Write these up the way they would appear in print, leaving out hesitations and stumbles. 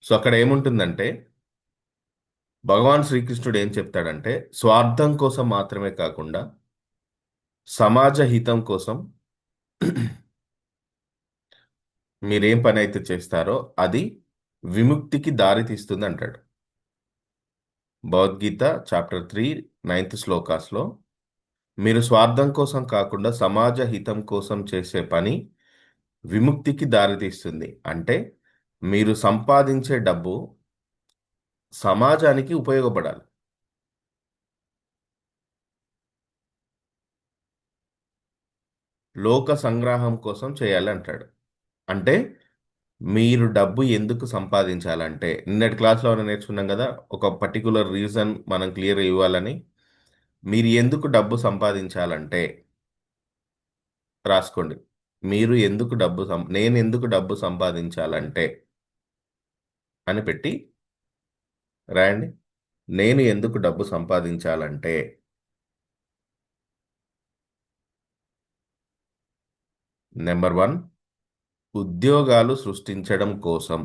So అక్కడ ఏముంటుందంటే భగవాన్ శ్రీకృష్ణుడు ఏం చెప్తాడంటే స్వార్థం కోసం మాత్రమే కాకుండా సమాజ హితం కోసం మీరేం పని అయితే చేస్తారో అది విముక్తికి దారి తీస్తుంది అంటాడు. భగవద్గీత చాప్టర్ 3 9th శ్లోకాస్లో మీరు స్వార్థం కోసం కాకుండా సమాజ హితం కోసం చేసే పని విముక్తికి దారితీస్తుంది. అంటే మీరు సంపాదించే డబ్బు సమాజానికి ఉపయోగపడాలి. లోక సంగ్రహం కోసం చేయాలి అంటాడు. అంటే మీరు డబ్బు ఎందుకు సంపాదించాలంటే నిన్నటి క్లాస్లో మనం నేర్చుకున్నాం కదా, ఒక పర్టికులర్ రీజన్ మనం క్లియర్ ఇవ్వాలని. మీరు ఎందుకు డబ్బు సంపాదించాలంటే రాసుకోండి. మీరు ఎందుకు నేను ఎందుకు డబ్బు సంపాదించాలంటే అని పెట్టి రాయండి. నేను ఎందుకు డబ్బు సంపాదించాలంటే నెంబర్ 1 ఉద్యోగాలు సృష్టించడం కోసం.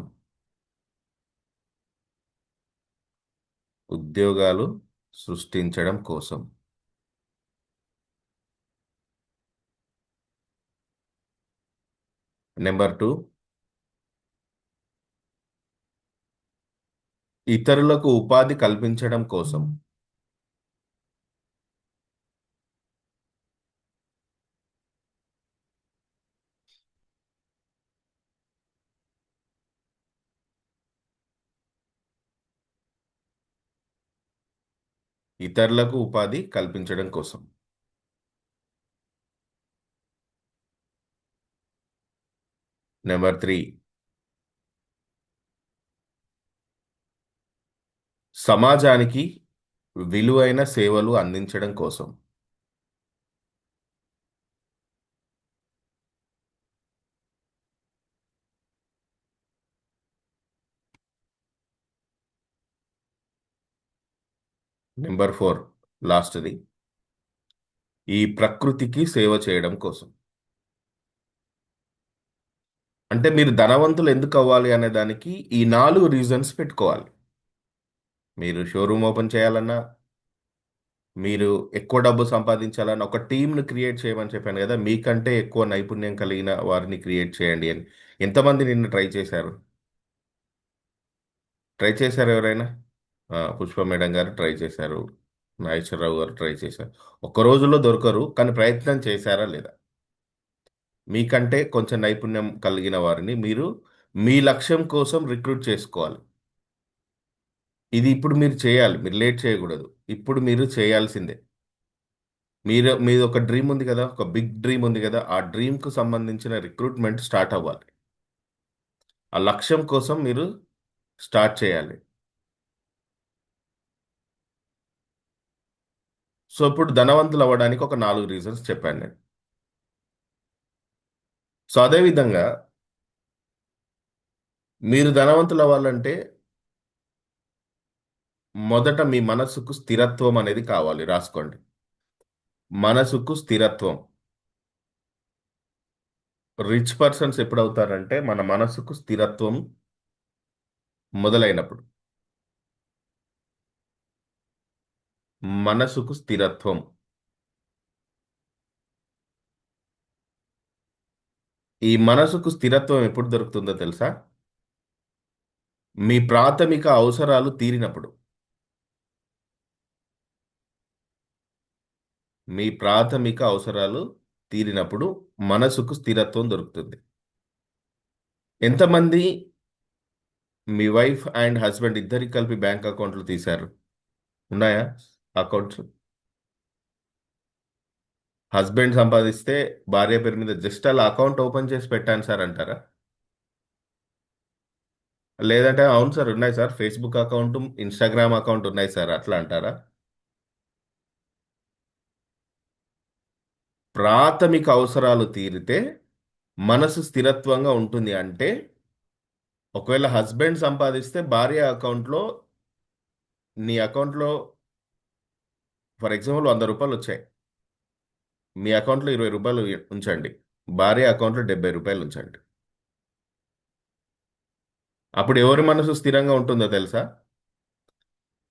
ఉద్యోగాలు సృష్టించడం కోసం. నెంబర్ 2 ఇతరులకు ఉపాధి కల్పించడం కోసం. ఇతరులకు ఉపాధి కల్పించడం కోసం. నెంబర్ 3 సమాజానికి విలువైన సేవలు అందించడం కోసం. నెంబర్ 4 లాస్ట్ది ఈ ప్రకృతికి సేవ చేయడం కోసం. అంటే మీరు ధనవంతులు ఎందుకు అవ్వాలి అనే దానికి ఈ 4 రీజన్స్ పెట్టుకోవాలి. మీరు షోరూమ్ ఓపెన్ చేయాలన్నా, మీరు ఎక్కువ డబ్బు సంపాదించాలన్నా, ఒక టీంను క్రియేట్ చేయమని చెప్పాను కదా, మీకంటే ఎక్కువ నైపుణ్యం కలిగిన వారిని క్రియేట్ చేయండి అని. ఎంతమంది నిన్ను ట్రై చేశారు? ట్రై చేశారు ఎవరైనా? పుష్ప మేడం గారు ట్రై చేశారు. నాగేశ్వరరావు గారు ట్రై చేశారు. ఒక్క రోజులో దొరకరు, కానీ ప్రయత్నం చేశారా లేదా? మీకంటే కొంచెం నైపుణ్యం కలిగిన వారిని మీరు మీ లక్ష్యం కోసం రిక్రూట్ చేసుకోవాలి. ఇది ఇప్పుడు మీరు చేయాలి. మీరు లేట్ చేయకూడదు. ఇప్పుడు మీరు చేయాల్సిందే. మీది ఒక డ్రీమ్ ఉంది కదా, ఒక బిగ్ డ్రీమ్ ఉంది కదా, ఆ డ్రీమ్కు సంబంధించిన రిక్రూట్మెంట్ స్టార్ట్ అవ్వాలి. ఆ లక్ష్యం కోసం మీరు స్టార్ట్ చేయాలి. సో ఇప్పుడు ధనవంతులు అవ్వడానికి ఒక 4 రీజన్స్ చెప్పాను నేను. సో అదేవిధంగా మీరు ధనవంతులు అవ్వాలంటే మొదట మీ మనసుకు స్థిరత్వం అనేది కావాలి. రాసుకోండి. మనసుకు స్థిరత్వం. రిచ్ పర్సన్స్ ఎప్పుడవుతారంటే మన మనసుకు స్థిరత్వం మొదలైనప్పుడు. మనసుకు స్థిరత్వం. ఈ మనసుకు స్థిరత్వం ఎప్పుడు దొరుకుతుందో తెలుసా? మీ ప్రాథమిక అవసరాలు తీరినప్పుడు. మీ ప్రాథమిక అవసరాలు తీరినప్పుడు మనసుకు స్థిరత్వం దొరుకుతుంది. ఎంతమంది మీ వైఫ్ అండ్ హస్బెండ్ ఇద్దరికి కలిపి బ్యాంక్ అకౌంట్లు తీశారు? ఉన్నాయా అకౌంట్స్? హస్బెండ్ సంపాదిస్తే భార్య పేరు మీద జస్ట్ అలా అకౌంట్ ఓపెన్ చేసి పెట్టాను సార్ అంటారా? లేదంటే అవును సార్ ఉన్నాయి sir, Facebook account, Instagram account ఉన్నాయి సార్ అట్లా అంటారా? ప్రాథమిక అవసరాలు తీరితే మనసు స్థిరత్వంగా ఉంటుంది. అంటే ఒకవేళ హస్బెండ్ సంపాదిస్తే భార్య అకౌంట్లో, నీ అకౌంట్లో ఫర్ ఎగ్జాంపుల్ 100 రూపాయలు వచ్చాయి, మీ అకౌంట్లో 20 రూపాయలు ఉంచండి, భార్య అకౌంట్లో 70 రూపాయలు ఉంచండి. అప్పుడు ఎవరి మనసు స్థిరంగా ఉంటుందో తెలుసా?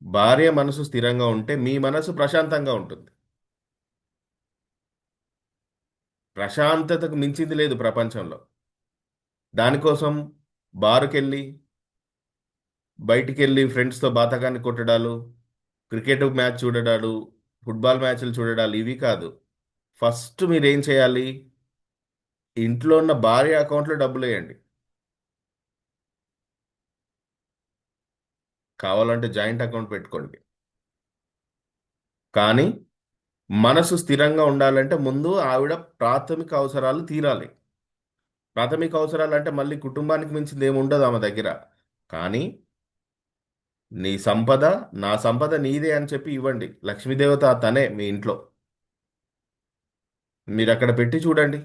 భార్య మనసు స్థిరంగా ఉంటే మీ మనసు ప్రశాంతంగా ఉంటుంది. ప్రశాంతతకు మించింది లేదు ప్రపంచంలో. దానికోసం బారుకెళ్ళి, బయటికెళ్ళి ఫ్రెండ్స్తో బాతకాన్ని కొట్టడాలు, క్రికెట్ మ్యాచ్ చూడడాలు, ఫుట్బాల్ మ్యాచ్లు చూడడాలు ఇవి కాదు. ఫస్ట్ మీరేం చేయాలి? ఇంట్లో ఉన్న భార్య అకౌంట్లో డబ్బులు వేయండి. కావాలంటే జాయింట్ అకౌంట్ పెట్టుకోండి. కానీ మనసు స్థిరంగా ఉండాలంటే ముందు ఆవిడ ప్రాథమిక అవసరాలు తీరాలి. ప్రాథమిక అవసరాలు అంటే మళ్ళీ కుటుంబానికి మించింది ఏమి ఉండదు ఆమె దగ్గర. కానీ నీ సంపద, నా సంపద నీదే అని చెప్పి ఇవ్వండి. లక్ష్మీదేవత తనే మీ ఇంట్లో. మీరు అక్కడ పెట్టి చూడండి.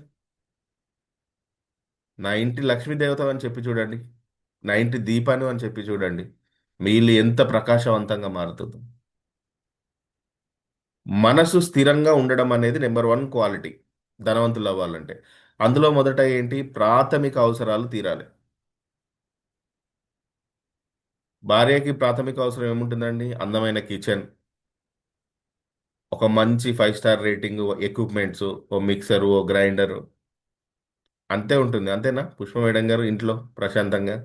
నా ఇంటి లక్ష్మీదేవత అని చెప్పి చూడండి. నా ఇంటి దీపాన్ని అని చెప్పి చూడండి. మీ ఇల్లు ఎంత ప్రకాశవంతంగా మారుతుందో. మనసు స్థిరంగా ఉండడం అనేది నెంబర్ వన్ క్వాలిటీ ధనవంతులు అవ్వాలంటే. అందులో మొదట ఏంటి? ప్రాథమిక అవసరాలు తీరాలి. భార్యకి ప్రాథమిక అవసరం ఏముంటుందండి? అందమైన కిచెన్, ఒక మంచి 5 స్టార్ రేటింగ్ ఎక్విప్మెంట్స్, ఓ మిక్సర్, ఓ గ్రైండర్, అంతే ఉంటుంది. అంతేనా పుష్ప మేడం గారు ఇంట్లో ప్రశాంతంగా?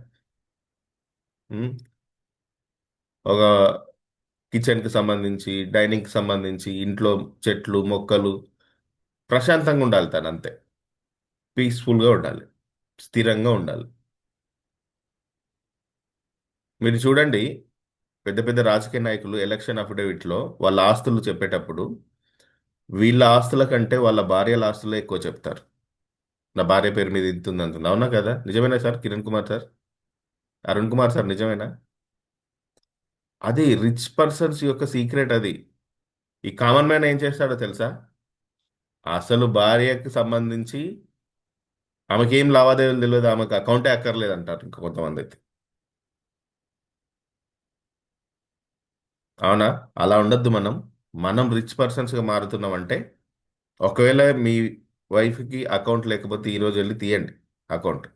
ఉమ్, ఒక కిచెన్కి సంబంధించి, డైనింగ్కి సంబంధించి, ఇంట్లో చెట్లు మొక్కలు, ప్రశాంతంగా ఉండాలి తను అంతే. పీస్ఫుల్గా ఉండాలి. స్థిరంగా ఉండాలి. మీరు చూడండి, పెద్ద పెద్ద రాజకీయ నాయకులు ఎలక్షన్ అఫిడవిట్లో వాళ్ళ ఆస్తులు చెప్పేటప్పుడు వీళ్ళ ఆస్తుల కంటే వాళ్ళ భార్యల ఆస్తులే ఎక్కువ చెప్తారు. నా భార్య పేరు మీద ఇంత ఉంది అంటుంది. అవునా కదా? నిజమేనా sir Kiran Kumar sir? Arun Kumar sir నిజమేనా? అది రిచ్ పర్సన్స్ యొక్క సీక్రెట్ అది. ఈ కామన్ మ్యాన్ ఏం చేస్తాడో తెలుసా? అసలు భార్యకి సంబంధించి ఆమెకి ఏం లావాదేవీలు తెలియదు, ఆమెకు అకౌంటే అక్కర్లేదు అంటారు ఇంకా కొంతమంది అయితే. అవునా? అలా ఉండొద్దు మనం. మనం రిచ్ పర్సన్స్గా మారుతున్నామంటే, ఒకవేళ మీ వైఫ్కి అకౌంట్ లేకపోతే ఈరోజు వెళ్ళి తీయండి అకౌంట్.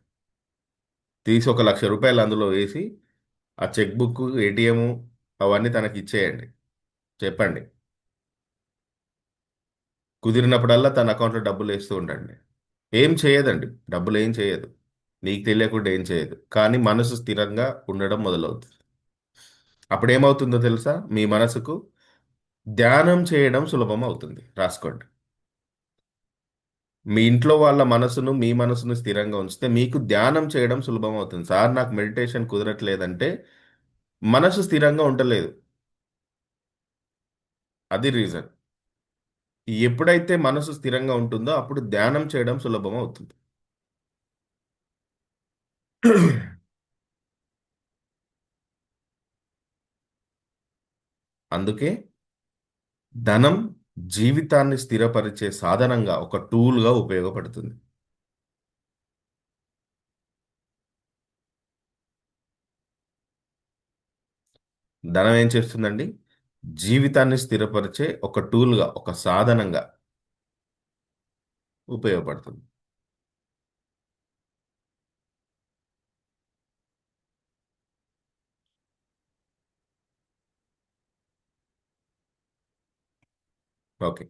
తీసి ఒక 1,00,000 రూపాయలు అందులో వేసి ఆ చెక్ బుక్, ఏటీఎం అవన్నీ తనకి ఇచ్చేయండి. చెప్పండి. కుదిరినప్పుడల్లా తన అకౌంట్లో డబ్బులు వేస్తూ ఉండండి. ఏం చేయదండి, డబ్బులు ఏం చేయదు. నీకు తెలియకుండా ఏం చేయదు. కానీ మనసు స్థిరంగా ఉండడం మొదలవుతుంది. అప్పుడు ఏమవుతుందో తెలుసా? మీ మనసుకు ధ్యానం చేయడం సులభం అవుతుంది. రాసుకోండి. మీ ఇంట్లో వాళ్ళ మనసును, మీ మనసును స్థిరంగా ఉంచితే మీకు ధ్యానం చేయడం సులభం అవుతుంది. సార్ నాకు మెడిటేషన్ కుదరట్లేదంటే మనసు స్థిరంగా ఉండలేదు. అది రీజన్. ఎప్పుడైతే మనసు స్థిరంగా ఉంటుందో అప్పుడు ధ్యానం చేయడం సులభం అవుతుంది. అందుకే ధనం జీవితాన్ని స్థిరపరిచే సాధనంగా, ఒక టూల్గా ఉపయోగపడుతుంది. ధనం ఏం చేస్తుందండి? జీవితాన్ని స్థిరపరిచే ఒక టూల్గా, ఒక సాధనంగా ఉపయోగపడుతుంది. ఓకే.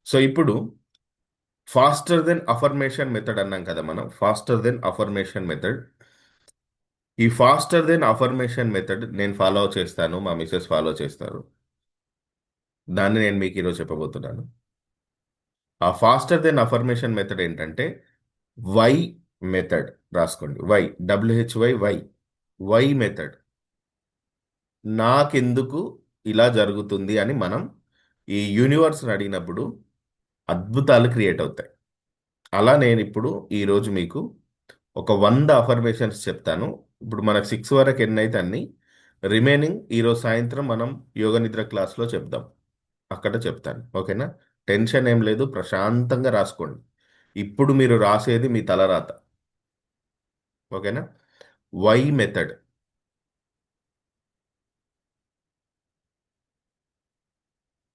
సో ఇప్పుడు ఫాస్టర్ దెన్ అఫర్మేషన్ మెథడ్ అన్నాం కదా మనం. Faster than affirmation method. ఈ ఫాస్టర్ దెన్ అఫర్మేషన్ మెథడ్ నేను ఫాలో చేస్తాను, మా మిసెస్ ఫాలో చేస్తారు. దాన్ని నేను మీకు ఈరోజు చెప్పబోతున్నాను. ఆ ఫాస్టర్ దెన్ అఫర్మేషన్ మెథడ్ ఏంటంటే వై మెథడ్. రాసుకోండి. Why, W H Y, why. Why method. నాకెందుకు ఇలా జరుగుతుంది అని మనం ఈ యూనివర్స్ని అడిగినప్పుడు అద్భుతాలు క్రియేట్ అవుతాయి. అలా నేను ఇప్పుడు ఈరోజు మీకు ఒక 100 అఫర్మేషన్స్ చెప్తాను. ఇప్పుడు మనకు 6 వరకు ఎన్ని అయితే అన్ని, రిమైనింగ్ ఈరోజు సాయంత్రం మనం యోగ నిద్ర క్లాస్లో చెప్దాం. అక్కడ చెప్తాను. ఓకేనా? టెన్షన్ ఏం లేదు, ప్రశాంతంగా రాసుకోండి. ఇప్పుడు మీరు రాసేది మీ తలరాత. ఓకేనా? Why method.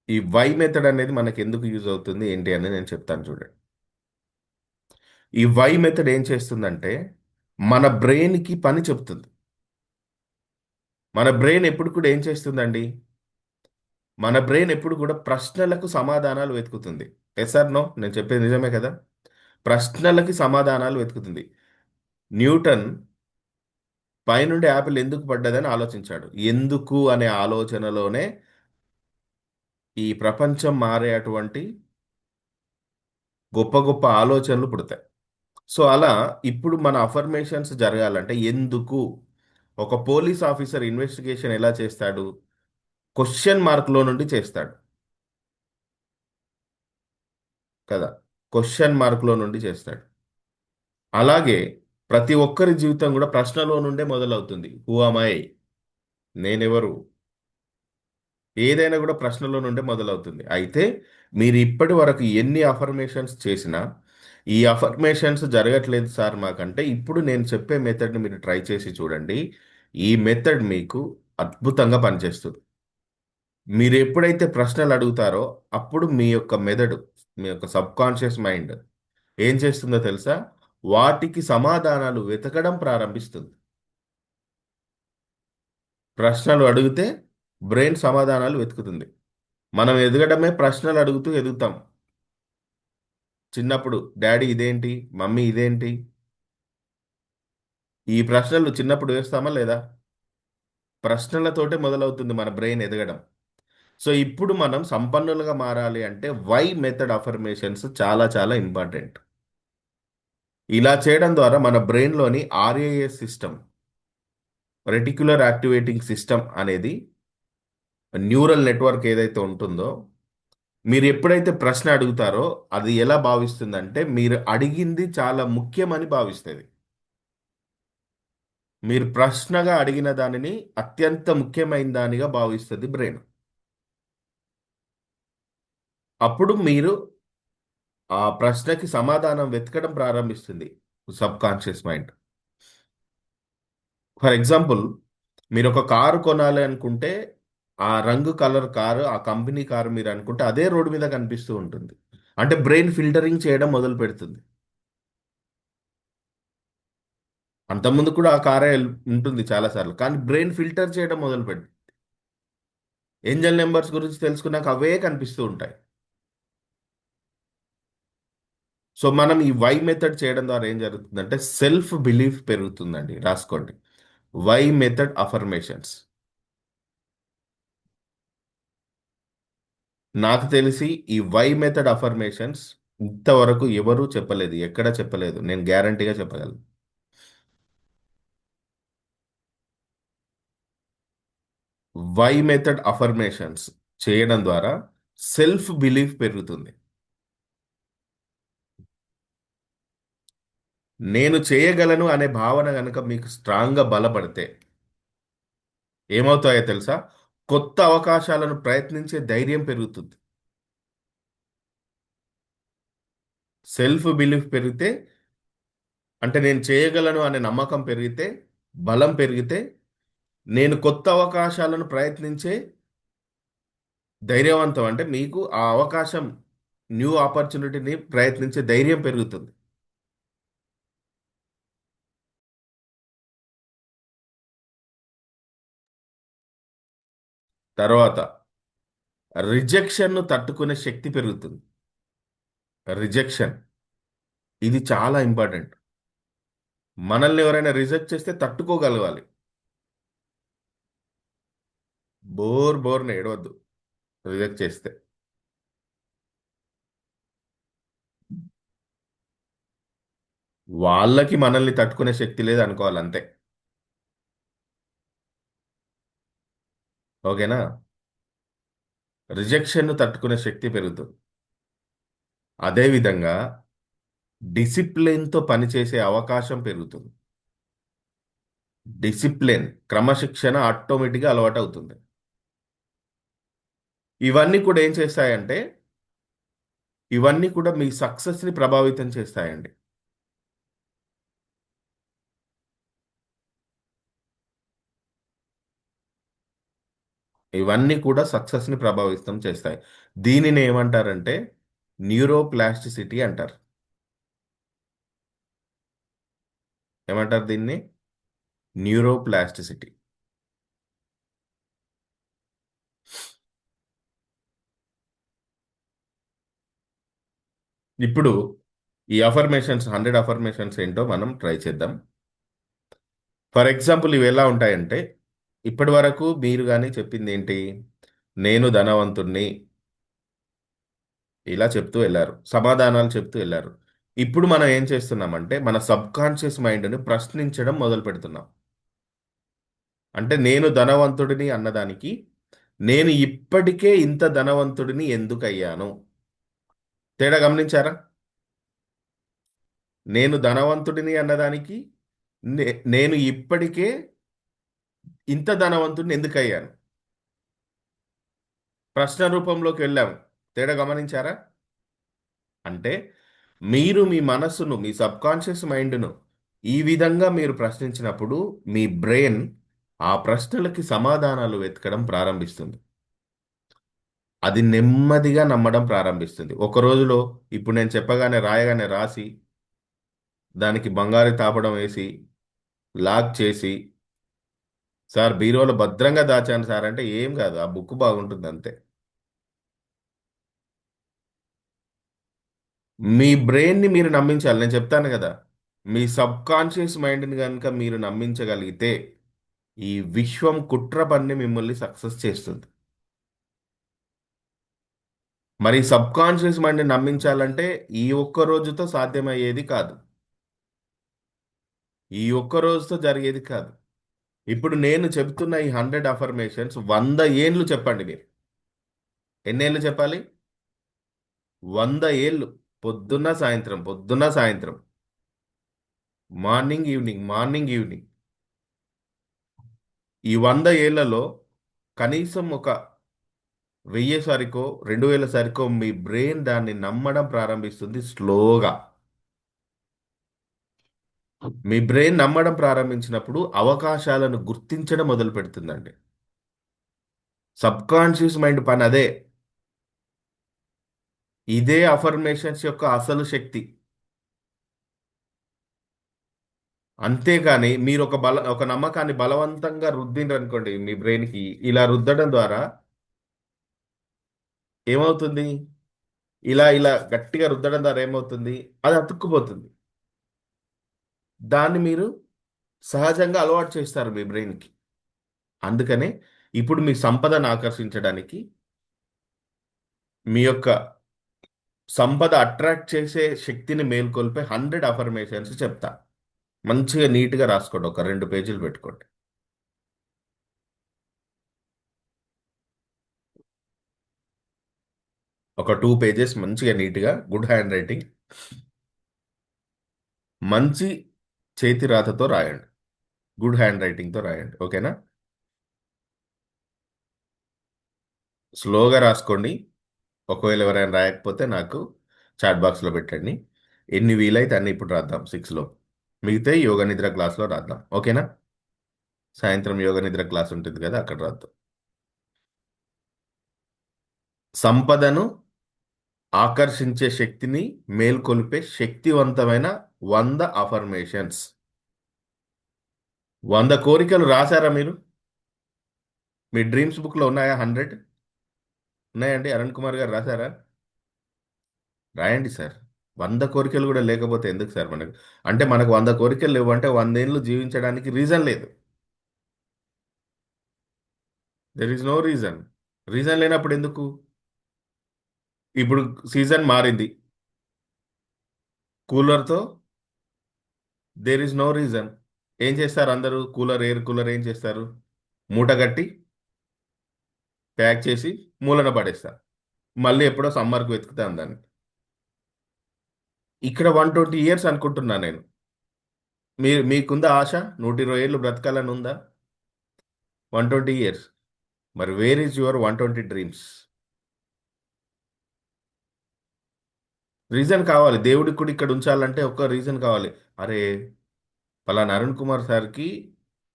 ఈ వై మెథడ్ అనేది మనకి ఎందుకు యూజ్ అవుతుంది ఏంటి అని నేను చెప్తాను చూడండి. ఈ వై మెథడ్ ఏం చేస్తుందంటే మన బ్రెయిన్కి పని చెప్తుంది. మన బ్రెయిన్ ఎప్పుడు కూడా ఏం చేస్తుందండి? మన బ్రెయిన్ ఎప్పుడు కూడా ప్రశ్నలకు సమాధానాలు వెతుకుతుంది. Yes are no? నేను చెప్పేది నిజమే కదా? ప్రశ్నలకి సమాధానాలు వెతుకుతుంది. న్యూటన్ పైనుండి యాపిల్ ఎందుకు పడ్డదని ఆలోచించాడు. ఎందుకు అనే ఆలోచనలోనే ఈ ప్రపంచం మారేటువంటి గొప్ప గొప్ప ఆలోచనలు పుడతాయి. సో అలా ఇప్పుడు మన అఫర్మేషన్స్ జరగాలంటే ఎందుకు? ఒక పోలీస్ ఆఫీసర్ ఇన్వెస్టిగేషన్ ఎలా చేస్తాడు? క్వశ్చన్ మార్క్ లో నుండి చేస్తాడు కదా. క్వశ్చన్ మార్క్ లో నుండి చేస్తాడు. అలాగే ప్రతి ఒక్కరి జీవితం కూడా ప్రశ్నలో నుండే మొదలవుతుంది. Who am I? నేనెవరు? ఏదైనా కూడా ప్రశ్నలో నుండే మొదలవుతుంది. అయితే మీరు ఇప్పటి వరకు ఎన్ని అఫర్మేషన్స్ చేసినా ఈ అఫర్మేషన్స్ జరగట్లేదు సార్ మాకంటే, ఇప్పుడు నేను చెప్పే మెథడ్ని మీరు ట్రై చేసి చూడండి. ఈ మెథడ్ మీకు అద్భుతంగా పనిచేస్తుంది. మీరు ఎప్పుడైతే ప్రశ్నలు అడుగుతారో అప్పుడు మీ యొక్క మెదడు, మీ యొక్క సబ్ కాన్షియస్ మైండ్ ఏం చేస్తుందో తెలుసా? వాటికి సమాధానాలు వెతకడం ప్రారంభిస్తుంది. ప్రశ్నలు అడిగితే బ్రెయిన్ సమాధానాలు వెతుకుతుంది. మనం ఎదగడమే ప్రశ్నలు అడుగుతూ ఎదుగుతాం. చిన్నప్పుడు డాడీ ఇదేంటి, మమ్మీ ఇదేంటి, ఈ ప్రశ్నలు చిన్నప్పుడు వేస్తామా లేదా? ప్రశ్నలతోటే మొదలవుతుంది మన బ్రెయిన్ ఎదగడం. సో ఇప్పుడు మనం సంపన్నులుగా మారాలి అంటే వై మెథడ్ అఫర్మేషన్స్ చాలా చాలా ఇంపార్టెంట్. ఇలా చేయడం ద్వారా మన బ్రెయిన్లోని RAS system, reticular activating system అనేది, న్యూరల్ నెట్వర్క్ ఏదైతే ఉంటుందో, మీరు ఎప్పుడైతే ప్రశ్న అడుగుతారో అది ఎలా భావిస్తుందంటే మీరు అడిగింది చాలా ముఖ్యమని భావిస్తుంది. మీరు ప్రశ్నగా అడిగిన దానిని అత్యంత ముఖ్యమైన దానిగా భావిస్తుంది బ్రెయిన్. అప్పుడు మీరు ఆ ప్రశ్నకి సమాధానం వెతకడం ప్రారంభిస్తుంది sub conscious mind. For example, మీరు ఒక కారు కొనాలి అనుకుంటే ఆ రంగు కలర్ కారు, ఆ కంపెనీ కారు మీరు అనుకుంటే అదే రోడ్డు మీద కనిపిస్తూ ఉంటుంది. అంటే బ్రెయిన్ ఫిల్టరింగ్ చేయడం మొదలు పెడుతుంది. అంతకుముందు కూడా ఆ కారే ఉంటుంది చాలాసార్లు, కానీ బ్రెయిన్ ఫిల్టర్ చేయడం మొదలు పెడుతుంది. ఏంజల్ నెంబర్స్ గురించి తెలుసుకున్నాక అవే కనిపిస్తూ ఉంటాయి. సో మనం ఈ వై మెథడ్ చేయడం ద్వారా ఏం జరుగుతుందంటే సెల్ఫ్ బిలీఫ్ పెరుగుతుందండి. రాసుకోండి, వై మెథడ్ అఫర్మేషన్స్. నాకు తెలిసి ఈ వై మెథడ్ అఫర్మేషన్స్ ఇంతవరకు ఎవరూ చెప్పలేదు, ఎక్కడ చెప్పలేదు. నేను గ్యారంటీగా చెప్పగలను. వై మెథడ్ అఫర్మేషన్స్ చేయడం ద్వారా సెల్ఫ్ బిలీఫ్ పెరుగుతుంది. నేను చేయగలను అనే భావన కనుక మీకు స్ట్రాంగ్గా బలపడితే ఏమవుతాయో తెలుసా? కొత్త అవకాశాలను ప్రయత్నించే ధైర్యం పెరుగుతుంది. సెల్ఫ్ బిలీఫ్ పెరిగితే, అంటే నేను చేయగలను అనే నమ్మకం పెరిగితే, బలం పెరిగితే, నేను కొత్త అవకాశాలను ప్రయత్నించే ధైర్యవంతం, అంటే మీకు ఆ అవకాశం, న్యూ ఆపర్చునిటీని ప్రయత్నించే ధైర్యం పెరుగుతుంది. తర్వాత రిజెక్షన్ను తట్టుకునే శక్తి పెరుగుతుంది. రిజెక్షన్, ఇది చాలా ఇంపార్టెంట్. మనల్ని ఎవరైనా రిజెక్ట్ చేస్తే తట్టుకోగలగాలి. బోర్ని ఏడవద్దు రిజెక్ట్ చేస్తే. వాళ్ళకి మనల్ని తట్టుకునే శక్తి లేదు అనుకోవాలి అంతే. ఓకేనా? రిజెక్షన్ను తట్టుకునే శక్తి పెరుగుతుంది. అదేవిధంగా డిసిప్లిన్తో పనిచేసే అవకాశం పెరుగుతుంది. డిసిప్లిన్, క్రమశిక్షణ ఆటోమేటిక్గా అలవాటు అవుతుంది. ఇవన్నీ కూడా ఏం చేస్తాయంటే, ఇవన్నీ కూడా మీ సక్సెస్ని ప్రభావితం చేస్తాయండి. ఇవన్నీ కూడా సక్సెస్ని ప్రభావితం చేస్తాయి. దీనిని ఏమంటారంటే న్యూరోప్లాస్టిసిటీ అంటారు. ఏమంటారు దీన్ని? న్యూరోప్లాస్టిసిటీ. ఇప్పుడు ఈ అఫర్మేషన్స్ 100 అఫర్మేషన్స్ ఏంటో మనం ట్రై చేద్దాం. ఫర్ ఎగ్జాంపుల్ ఇవి ఎలా ఉంటాయంటే, ఇప్పటి వరకు మీరు కానీ చెప్పింది ఏంటి? నేను ధనవంతుణ్ణి, ఇలా చెప్తూ వెళ్ళారు, సమాధానాలు చెప్తూ వెళ్ళారు. ఇప్పుడు మనం ఏం చేస్తున్నామంటే మన సబ్ కాన్షియస్ మైండ్ని ప్రశ్నించడం మొదలు పెడుతున్నాం. అంటే నేను ధనవంతుడిని అన్నదానికి, నేను ఇప్పటికే ఇంత ధనవంతుడిని ఎందుకు అయ్యాను? తేడా గమనించారా? నేను ధనవంతుడిని అన్నదానికి, నేను ఇప్పటికే ఇంత ధనవంతుడిని ఎందుకు అయ్యాను? ప్రశ్న రూపంలోకి వెళ్ళాము. తేడా గమనించారా? అంటే మీరు మీ మనస్సును, మీ సబ్ కాన్షియస్ మైండ్ను ఈ విధంగా మీరు ప్రశ్నించినప్పుడు మీ బ్రెయిన్ ఆ ప్రశ్నలకి సమాధానాలు వెతకడం ప్రారంభిస్తుంది. అది నెమ్మదిగా నమ్మడం ప్రారంభిస్తుంది. ఒక రోజులో ఇప్పుడు నేను చెప్పగానే రాయగానే రాసి దానికి బంగారు తాపడం వేసి లాక్ చేసి, సార్ బీరోలో భద్రంగా దాచాను సార్ అంటే ఏం కాదు, ఆ బుక్ బాగుంటుంది అంతే. మీ బ్రెయిన్ని మీరు నమ్మించాలి. నేను చెప్తాను కదా, మీ సబ్ కాన్షియస్ మైండ్ని కనుక మీరు నమ్మించగలిగితే ఈ విశ్వం కుట్ర పన్ని మిమ్మల్ని సక్సెస్ చేస్తుంది. మరి సబ్ కాన్షియస్ మైండ్ని నమ్మించాలంటే ఈ ఒక్క రోజుతో సాధ్యమయ్యేది కాదు. ఈ ఒక్క రోజుతో జరిగేది కాదు. ఇప్పుడు నేను చెప్తున్న ఈ 100 అఫర్మేషన్స్ 100 ఏళ్ళు చెప్పండి మీరు. ఎన్నేళ్ళు చెప్పాలి? 100 ఏళ్ళు. పొద్దున్న సాయంత్రం, పొద్దున్న సాయంత్రం, మార్నింగ్ ఈవినింగ్, మార్నింగ్ ఈవినింగ్. ఈ 100 ఏళ్లలో కనీసం ఒక 1000 సారికో 2000 సారికో మీ బ్రెయిన్ దాన్ని నమ్మడం ప్రారంభిస్తుంది స్లోగా. మీ బ్రెయిన్ నమ్మడం ప్రారంభించినప్పుడు అవకాశాలను గుర్తించడం మొదలు పెడుతుందండి. సబ్ కాన్షియస్ మైండ్ పని అదే. ఇదే అఫర్మేషన్స్ యొక్క అసలు శక్తి. అంతేగాని మీరు ఒక నమ్మకాన్ని బలవంతంగా రుద్దిండ్రు అనుకోండి మీ బ్రెయిన్కి, ఇలా రుద్దడం ద్వారా ఏమవుతుంది? ఇలా ఇలా గట్టిగా రుద్దడం ద్వారా ఏమవుతుంది? అది అతుక్కుపోతుంది. దాన్ని మీరు సహజంగా అలవాటు చేస్తారు మీ బ్రెయిన్కి. అందుకనే ఇప్పుడు మీ సంపదను ఆకర్షించడానికి, మీ యొక్క సంపద అట్రాక్ట్ చేసే శక్తిని మేల్కొల్పే 100 అఫర్మేషన్స్ చెప్తా. మంచిగా నీట్గా రాసుకోండి, ఒక 2 పేజీలు పెట్టుకోండి. ఒక 2 పేజెస్ మంచిగా నీట్గా, గుడ్ హ్యాండ్ రైటింగ్, మంచి చేతి రాతతో రాయండి. గుడ్ హ్యాండ్ రైటింగ్తో రాయండి, ఓకేనా? స్లోగా రాసుకోండి. ఒకవేళ ఎవరైనా రాయకపోతే నాకు చాట్ బాక్స్లో పెట్టండి. ఎన్ని వీలైతే అన్ని ఇప్పుడు రాద్దాం 6లో. మిగతా యోగ నిద్ర క్లాస్లో రాద్దాం, ఓకేనా? సాయంత్రం యోగ నిద్ర క్లాస్ ఉంటుంది కదా, అక్కడ రాద్దాం. సంపదను ఆకర్షించే శక్తిని మేల్కొల్పే శక్తివంతమైన 100 అఫర్మేషన్స్. 100 కోరికలు రాశారా మీరు? మీ డ్రీమ్స్ బుక్లో ఉన్నాయా 100? ఉన్నాయండి? అరుణ్ కుమార్ గారు రాశారా? రాయండి సార్. 100 కోరికలు కూడా లేకపోతే ఎందుకు సార్ మనకు? అంటే మనకు 100 కోరికలు లేవు అంటే 100 ఏళ్ళు జీవించడానికి రీజన్ లేదు. There is no reason. Reason లేనప్పుడు ఎందుకు? ఇప్పుడు సీజన్ మారింది. కూలర్తో దేర్ ఈజ్ నో రీజన్. ఏం చేస్తారు అందరూ? ఎయిర్ కూలర్ ఏం చేస్తారు? మూట కట్టి ప్యాక్ చేసి మూలన పడేస్తారు. మళ్ళీ ఎప్పుడో సమ్మర్కి వెతుకుతాను దాన్ని. ఇక్కడ 120 ఇయర్స్ అనుకుంటున్నా నేను. మీకుందా ఆశ 120 ఏళ్ళు బ్రతకాలని ఉందా? 120 ఇయర్స్. మరి where is your 120 dreams? Reason కావాలి. దేవుడికి కూడా ఇక్కడ ఉంచాలంటే ఒక రీజన్ కావాలి. అరే, పలానా అరుణ్ కుమార్ సార్కి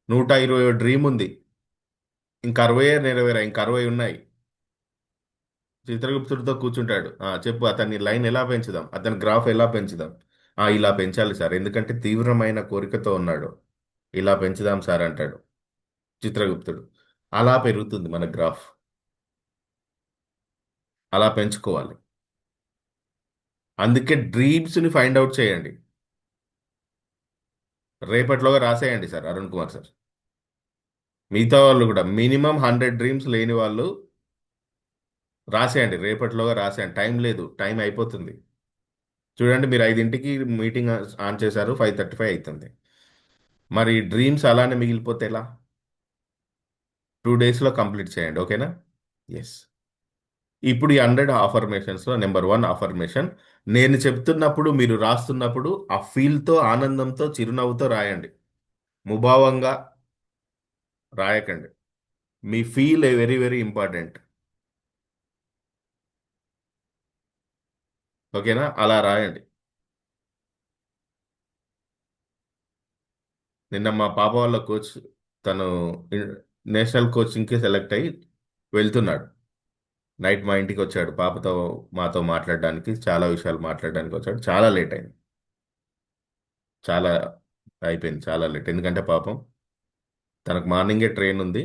120 డ్రీమ్ ఉంది, ఇంక 60 నెరవేరా, ఇంక 60 ఉన్నాయి. చిత్రగుప్తుడితో కూర్చుంటాడు. చెప్పు, అతన్ని లైన్ ఎలా పెంచుదాం, అతని గ్రాఫ్ ఎలా పెంచుదాం? ఇలా పెంచాలి సార్, ఎందుకంటే తీవ్రమైన కోరికతో ఉన్నాడు, ఇలా పెంచుదాం సార్ అంటాడు చిత్రగుప్తుడు. అలా పెరుగుతుంది మన గ్రాఫ్. అలా పెంచుకోవాలి. అందుకే డ్రీమ్స్ని ఫైండ్ అవుట్ చేయండి. రేపటిలోగా రాసేయండి సార్ అరుణ్ కుమార్ సార్. మిగతా వాళ్ళు కూడా మినిమం 100 డ్రీమ్స్ లేని వాళ్ళు రాసేయండి. రేపటిలోగా రాసేయండి. టైం లేదు, టైం అయిపోతుంది. చూడండి, మీరు 5ంటికి మీటింగ్ ఆన్ చేశారు, 5:35 అవుతుంది. మరి డ్రీమ్స్ అలానే మిగిలిపోతే ఎలా? 2 డేస్లో కంప్లీట్ చేయండి, ఓకేనా? ఎస్. ఇప్పుడు ఈ 100 అఫర్మేషన్స్లో నెంబర్ 1 అఫర్మేషన్, నేను చెప్తున్నప్పుడు మీరు రాస్తున్నప్పుడు ఆ ఫీల్తో, ఆనందంతో, చిరునవ్వుతో రాయండి. ముభావంగా రాయకండి. మీ ఫీల్ వెరీ వెరీ ఇంపార్టెంట్. ఓకేనా? అలా రాయండి. నిన్న మా పాప వాళ్ళ కోచ్, తను నేషనల్ కోచింగ్కి సెలెక్ట్ అయ్యి వెళ్తున్నాడు. నైట్ మా ఇంటికి వచ్చాడు పాపతో, మాతో మాట్లాడడానికి, చాలా విషయాలు మాట్లాడడానికి వచ్చాడు. చాలా లేట్ అయింది. చాలా అయిపోయింది, చాలా లేట్. ఎందుకంటే పాపం తనకు మార్నింగే ట్రైన్ ఉంది.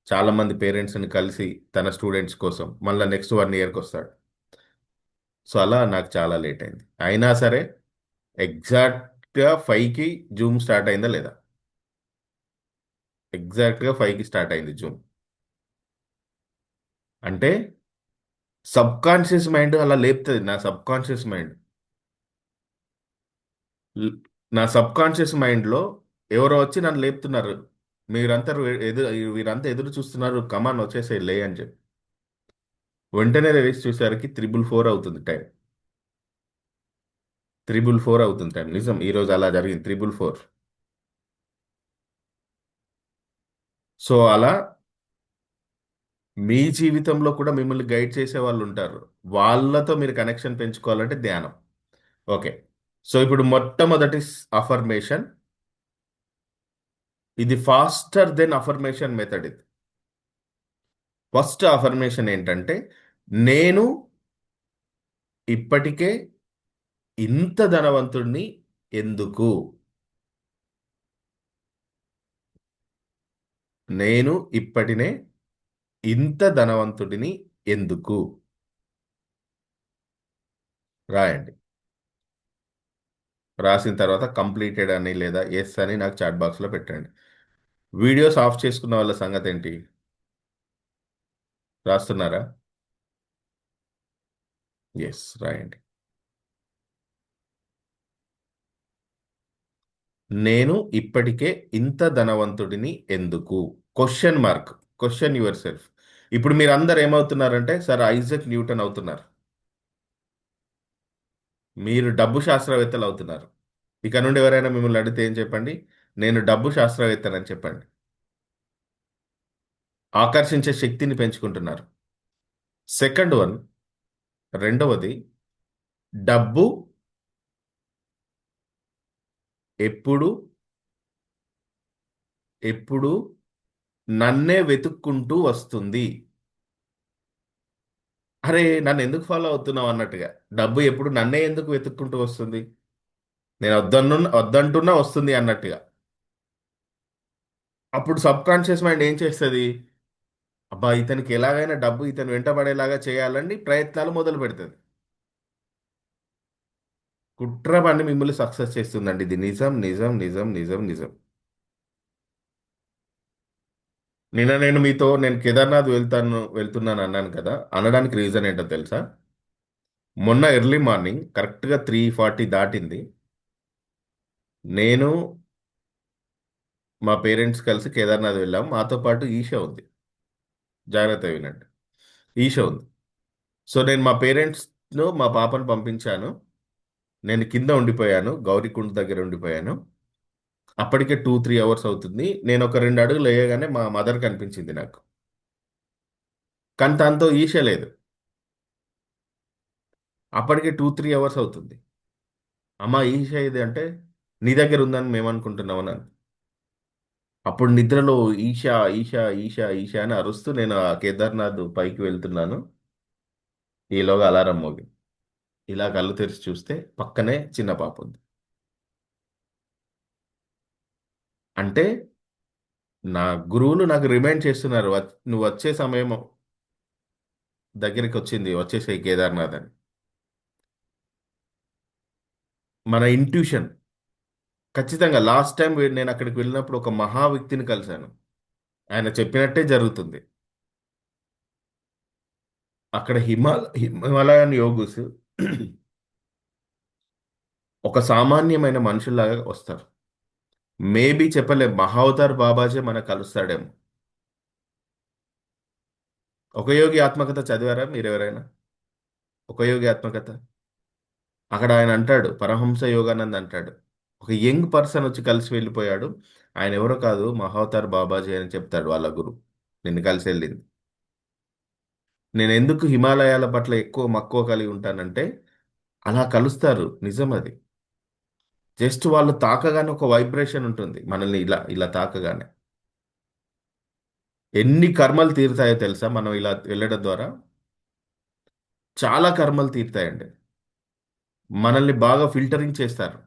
చాలా మంది పేరెంట్స్ని కలిసి తన స్టూడెంట్స్ కోసం మళ్ళీ నెక్స్ట్ 1 ఇయర్కి వస్తాడు. సో అలా నాకు చాలా లేట్ అయింది. అయినా సరే ఎగ్జాక్ట్గా 5కి జూమ్ స్టార్ట్ అయిందా లేదా? ఎగ్జాక్ట్గా 5కి స్టార్ట్ అయింది జూమ్. అంటే సబ్ కాన్షియస్ మైండ్ అలా లేపుతుంది. ల్- నా సబ్ కాన్షియస్ మైండ్లో ఎవరో వచ్చి నన్ను లేపుతున్నారు. మీరంతా ఎదురు వీరంతా ఎదురు చూస్తున్నారు, కమాన్ వచ్చేసే లే అని చెప్పి. వెంటనే రిలీజ్ చూసేసరికి 344 అవుతుంది టైం. 344 అవుతుంది టైం. నిజం, ఈరోజు అలా జరిగింది. 344. సో అలా మీ జీవితంలో కూడా మిమ్మల్ని గైడ్ చేసే వాళ్ళు ఉంటారు. వాళ్ళతో మీరు కనెక్షన్ పెంచుకోవాలంటే ధ్యానం. ఓకే. సో ఇప్పుడు మొట్టమొదటి అఫర్మేషన్, ఇది ఫాస్టర్ దెన్ అఫర్మేషన్ మెథడ్. ఇది ఫస్ట్ అఫర్మేషన్ ఏంటంటే, నేను ఇప్పటికే ఇంత ధనవంతుడిని ఎందుకు? నేను ఇప్పటినే ఇంత ధనవంతుడిని ఎందుకు? రాయండి. రాసిన తర్వాత కంప్లీటెడ్ అని లేదా ఎస్ అని నాకు చాట్ బాక్స్లో పెట్టండి. వీడియోస్ ఆఫ్ చేసుకున్న వాళ్ళ సంగతి ఏంటి? రాస్తున్నారా? ఎస్ రాయండి. నేను ఇప్పటికే ఇంత ధనవంతుడిని ఎందుకు? Question mark. Question your self. ఇప్పుడు మీరు అందరు ఏమవుతున్నారంటే సార్ ఐజక్ న్యూటన్ అవుతున్నారు. మీరు డబ్బు శాస్త్రవేత్తలు అవుతున్నారు. ఇక నుండి ఎవరైనా మిమ్మల్ని అడిగితే ఏం చెప్పండి? నేను డబ్బు శాస్త్రవేత్తనని చెప్పండి. ఆకర్షించే శక్తిని పెంచుకుంటున్నారు. సెకండ్ వన్, రెండవది, డబ్బు ఎప్పుడు ఎప్పుడు నన్నే వెతుక్కుంటూ వస్తుంది. అరే, నన్ను ఎందుకు ఫాలో అవుతున్నావు అన్నట్టుగా. డబ్బు ఎప్పుడు నన్నే ఎందుకు వెతుక్కుంటూ వస్తుంది? నేను వద్దంటున్నా వస్తుంది అన్నట్టుగా. అప్పుడు సబ్ కాన్షియస్ మైండ్ ఏం చేస్తుంది? అబ్బా, ఇతనికి ఎలాగైనా డబ్బు ఇతను వెంటబడేలాగా చేయాలని ప్రయత్నాలు మొదలు పెడుతుంది. కుట్ర పని మిమ్మల్ని సక్సెస్ చేస్తుందండి. ఇది నిజం, నిజం, నిజం, నిజం, నిజం. నిన్న నేను కేదార్నాథ్ వెళ్తున్నాను అన్నాను కదా, అనడానికి రీజన్ ఏంటో తెలుసా? మొన్న ఎర్లీ మార్నింగ్ కరెక్ట్గా 3:40 దాటింది. నేను మా పేరెంట్స్ కలిసి కేదార్నాథ్ వెళ్ళాం. మాతో పాటు ఈషా ఉంది. జాగ్రత్త వినండి. ఈషా ఉంది. సో నేను మా పేరెంట్స్ను, మా పాపను పంపించాను. నేను కింద ఉండిపోయాను, గౌరీకుండ్ దగ్గర ఉండిపోయాను. అప్పటికే 2-3 అవర్స్ అవుతుంది. నేను ఒక 2 అడుగులు వేయగానే మా మదర్ కనిపించింది నాకు. కానీ తనతో ఈష లేదు. అప్పటికే 2-3 అవర్స్ అవుతుంది. అమ్మ ఈష ఇది అంటే నీ దగ్గర ఉందని మేము అనుకుంటున్నాం అన్నాను. అప్పుడు నిద్రలో ఈషా, ఈషా, ఈషా, ఈషా అని అరుస్తూ నేను ఆ కేదార్నాథ్ పైకి వెళ్తున్నాను. ఈలోగా అలారం మోగింది. ఇలా కళ్ళు తెరిచి చూస్తే పక్కనే చిన్న పాప ఉంది. అంటే నా గురువులు నాకు రిమైండ్ చేస్తున్నారు, నువ్వు వచ్చే సమయం దగ్గరికి వచ్చింది, వచ్చేసేయి కేదార్నాథ్ అని. మన ఇంట్యూషన్. ఖచ్చితంగా లాస్ట్ టైం నేను అక్కడికి వెళ్ళినప్పుడు ఒక మహా వ్యక్తిని కలిశాను. ఆయన చెప్పినట్టే జరుగుతుంది. అక్కడ హిమాలయన్ యోగుస్ ఒక సామాన్యమైన మనుషుల్లాగా వస్తారు. మేబీ చెప్పలేం, మహావతార్ బాబాజీ మనకు కలుస్తాడేమో. ఒక యోగి ఆత్మకథ చదివారా మీరు ఎవరైనా? ఒక యోగి ఆత్మకథ. అక్కడ ఆయన అంటాడు, పరమహంస యోగానంద్ అంటాడు, ఒక యంగ్ పర్సన్ వచ్చి కలిసి వెళ్ళిపోయాడు. ఆయన ఎవరో కాదు, మహావతార్ బాబాజీ అని చెప్తాడు వాళ్ళ గురు. నిన్ను కలిసి వెళ్ళింది. నేను ఎందుకు హిమాలయాల పట్ల ఎక్కువ మక్కువ కలిగి ఉంటానంటే, అలా కలుస్తారు, నిజం అది. జస్ట్ వాళ్ళు తాకగానే ఒక వైబ్రేషన్ ఉంటుంది మనల్ని, ఇలా ఇలా తాకగానే. ఎన్ని కర్మలు తీరుతాయో తెలుసా మనం ఇలా వెళ్ళడం ద్వారా? చాలా కర్మలు తీరుతాయండి. మనల్ని బాగా ఫిల్టరింగ్ చేస్తారు.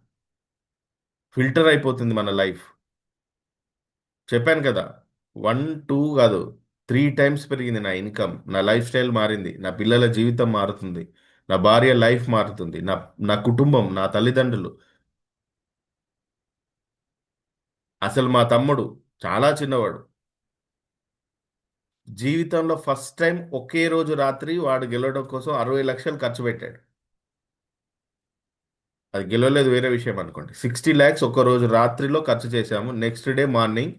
ఫిల్టర్ అయిపోతుంది మన లైఫ్. చెప్పాను కదా, 1 2 కాదు, 3 టైమ్స్ పెరిగింది నా ఇన్కమ్. నా లైఫ్ స్టైల్ మారింది, నా పిల్లల జీవితం మారుతుంది, నా భార్య లైఫ్ మారుతుంది, నా నా కుటుంబం, నా తల్లిదండ్రులు. అసలు మా తమ్ముడు చాలా చిన్నవాడు, జీవితంలో ఫస్ట్ టైం ఒకే రోజు రాత్రి వాడు గెలవడం కోసం 60 లక్షలు ఖర్చు పెట్టాడు. అది గెలవలేదు వేరే విషయం అనుకోండి. 60 lakhs ఒక రోజు రాత్రిలో ఖర్చు చేశాము. నెక్స్ట్ డే మార్నింగ్,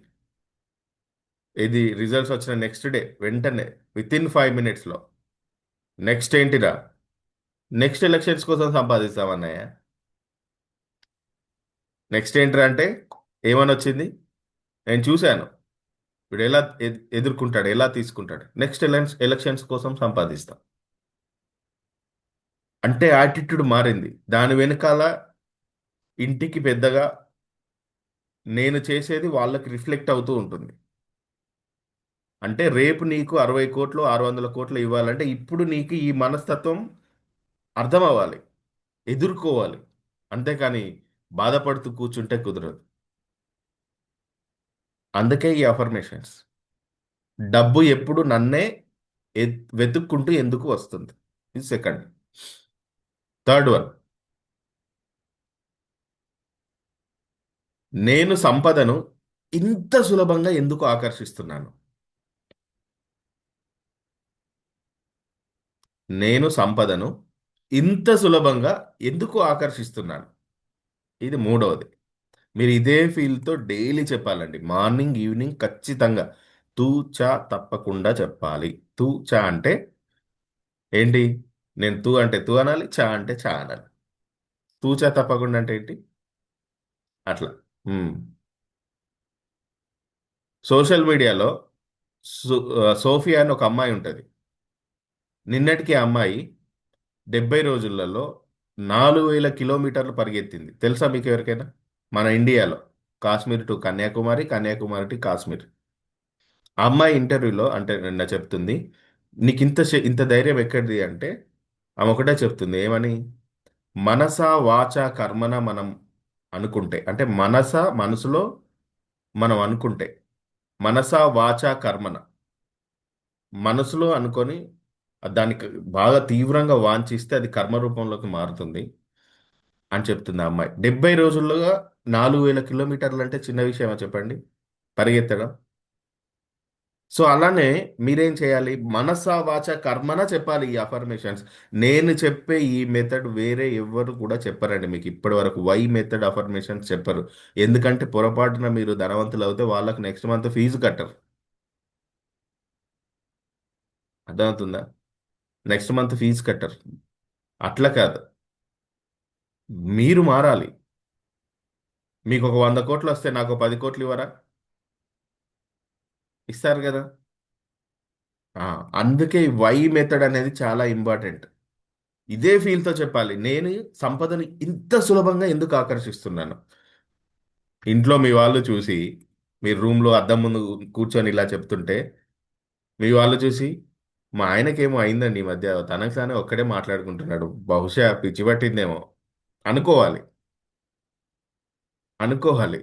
ఇది రిజల్ట్స్ వచ్చిన నెక్స్ట్ డే వెంటనే, విత్ ఇన్ 5 minutes లో, నెక్స్ట్ ఏంటిరా, నెక్స్ట్ ఎలక్షన్స్ కోసం సంపాదిస్తామన్నయ్య. నెక్స్ట్ ఏంటిరా అంటే ఏమని వచ్చింది, నేను చూశాను వీడు ఎలా ఎదుర్కొంటాడు, ఎలా తీసుకుంటాడు, నెక్స్ట్ ఎలక్షన్స్ కోసం సంపాదిస్తాం. అంటే యాటిట్యూడ్ మారింది. దాని వెనకాల ఇంటికి పెద్దగా నేను చేసేది వాళ్ళకి రిఫ్లెక్ట్ అవుతూ ఉంటుంది. అంటే రేపు నీకు 60 కోట్లు 600 కోట్లు ఇవ్వాలంటే ఇప్పుడు నీకు ఈ మనస్తత్వం అర్థం అవ్వాలి, ఎదుర్కోవాలి. అంతేకాని బాధపడుతూ కూర్చుంటే కుదరదు. అందుకే ఈ అఫర్మేషన్స్. డబ్బు ఎప్పుడు నన్నే వెతుక్కుంటూ ఎందుకు వస్తుంది, ఇది సెకండ్. థర్డ్ వన్, నేను సంపదను ఇంత సులభంగా ఎందుకు ఆకర్షిస్తున్నాను? నేను సంపదను ఇంత సులభంగా ఎందుకు ఆకర్షిస్తున్నాను? ఇది మూడవది. మీరు ఇదే ఫీల్తో డైలీ చెప్పాలండి, మార్నింగ్ ఈవినింగ్ ఖచ్చితంగా. తూచా తప్పకుండా చెప్పాలి. తూచా అంటే ఏంటి? నేను తూ అంటే తూ అనాలి, చా అంటే చా అనాలి. తూచా తప్పకుండా అంటే ఏంటి? అట్లా. ఉమ్. సోషల్ మీడియాలో సోఫియా అని ఒక అమ్మాయి ఉంటుంది. నిన్నటికి ఆ అమ్మాయి 70 రోజులలో 4,000 కిలోమీటర్లు పరిగెత్తింది. తెలుసా మీకు ఎవరికైనా? మన ఇండియాలో, కాశ్మీర్ టు కన్యాకుమారి, కన్యాకుమారి టు కాశ్మీర్. ఆ అమ్మాయి ఇంటర్వ్యూలో అంటే నిన్న చెప్తుంది, నీకు ఇంత ధైర్యం ఎక్కడిది అంటే, ఆమె ఒకటే చెప్తుంది, ఏమని? మనస వాచ కర్మన మనం అనుకుంటే, అంటే మనసులో మనం అనుకుంటే, మనస వాచ కర్మన, మనసులో అనుకొని దానికి బాగా తీవ్రంగా వాంఛిస్తే అది కర్మ రూపంలోకి మారుతుంది అని చెప్తుంది ఆ అమ్మాయి. 70 రోజుల్లోగా 4,000 కిలోమీటర్లు అంటే చిన్న విషయమా చెప్పండి, పరిగెత్తడం. సో అలానే మీరేం చేయాలి, మనస వాచ కర్మన చెప్పాలి ఈ అఫర్మేషన్స్. నేను చెప్పే ఈ మెథడ్ వేరే ఎవ్వరు కూడా చెప్పరండి మీకు ఇప్పటి వరకు. వై మెథడ్ అఫర్మేషన్స్ చెప్పరు. ఎందుకంటే పొరపాటున మీరు ధనవంతులు అవుతే వాళ్ళకి నెక్స్ట్ మంత్ ఫీజు కట్టరు. అర్థమవుతుందా? నెక్స్ట్ మంత్ ఫీజు కట్టరు. అట్లా కాదు, మీరు మారాలి. మీకు ఒక 100 కోట్లు వస్తే నాకు 10 కోట్లు ఇవ్వరా? ఇస్తారు కదా. ఆ, అందుకే వై మెథడ్ అనేది చాలా ఇంపార్టెంట్. ఇదే ఫీల్తో చెప్పాలి, నేను సంపదని ఇంత సులభంగా ఎందుకు ఆకర్షిస్తున్నాను. ఇంట్లో మీ వాళ్ళు చూసి, మీరు రూమ్లో అద్దం ముందు కూర్చొని ఇలా చెప్తుంటే, మీ వాళ్ళు చూసి, మా ఆయనకేమో అయిందండి ఈ మధ్య, తనకు తానే ఒక్కడే మాట్లాడుకుంటున్నాడు, బహుశా పిచ్చి పట్టిందేమో అనుకోవాలి. అనుకోవాలి.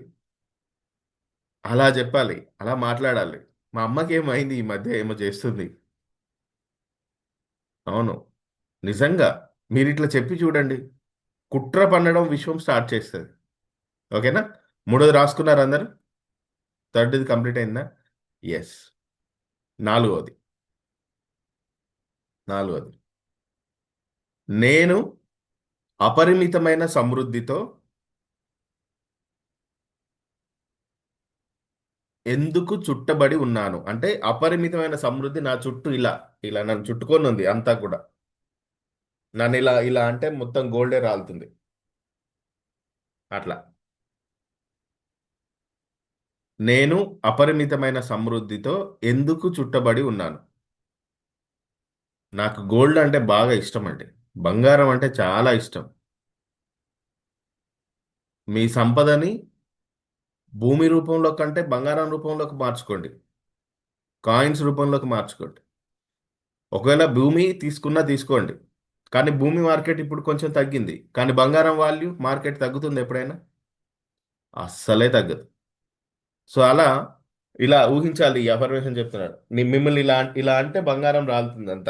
అలా చెప్పాలి, అలా మాట్లాడాలి. మా అమ్మకి ఏమో అయింది ఈ మధ్య, ఏమో చేస్తుంది. అవును, నిజంగా. మీరు ఇట్లా చెప్పి చూడండి, కుట్ర పన్నడం విశ్వం స్టార్ట్ చేస్తుంది. ఓకేనా? మూడోది రాసుకున్నారు అందరు? థర్డ్ది కంప్లీట్ అయిందా? ఎస్. నాలుగోది. నాలుగోది, నేను అపరిమితమైన సమృద్ధితో ఎందుకు చుట్టబడి ఉన్నాను. అంటే అపరిమితమైన సమృద్ధి నా చుట్టూ ఇలా ఇలా నన్ను చుట్టుకొని ఉంది అంతా కూడా. నన్ను ఇలా ఇలా అంటే మొత్తం గోల్డే రాలుతుంది అట్లా. నేను అపరిమితమైన సమృద్ధితో ఎందుకు చుట్టబడి ఉన్నాను. నాకు గోల్డ్ అంటే బాగా ఇష్టం అండి. బంగారం అంటే చాలా ఇష్టం. మీ సంపదని భూమి రూపంలో కంటే బంగారం రూపంలోకి మార్చుకోండి. కాయిన్స్ రూపంలోకి మార్చుకోండి. ఒకవేళ భూమి తీసుకున్నా తీసుకోండి. కానీ భూమి మార్కెట్ ఇప్పుడు కొంచెం తగ్గింది. కానీ బంగారం వాల్యూ మార్కెట్ తగ్గుతుంది ఎప్పుడైనా? అస్సలే తగ్గదు. సో అలా ఇలా ఊహించాలి. ఈ అఫర్మేషన్ చెప్తున్నాడు. మిమ్మల్ని ఇలా ఇలా అంటే బంగారం రాలుతుంది అంత.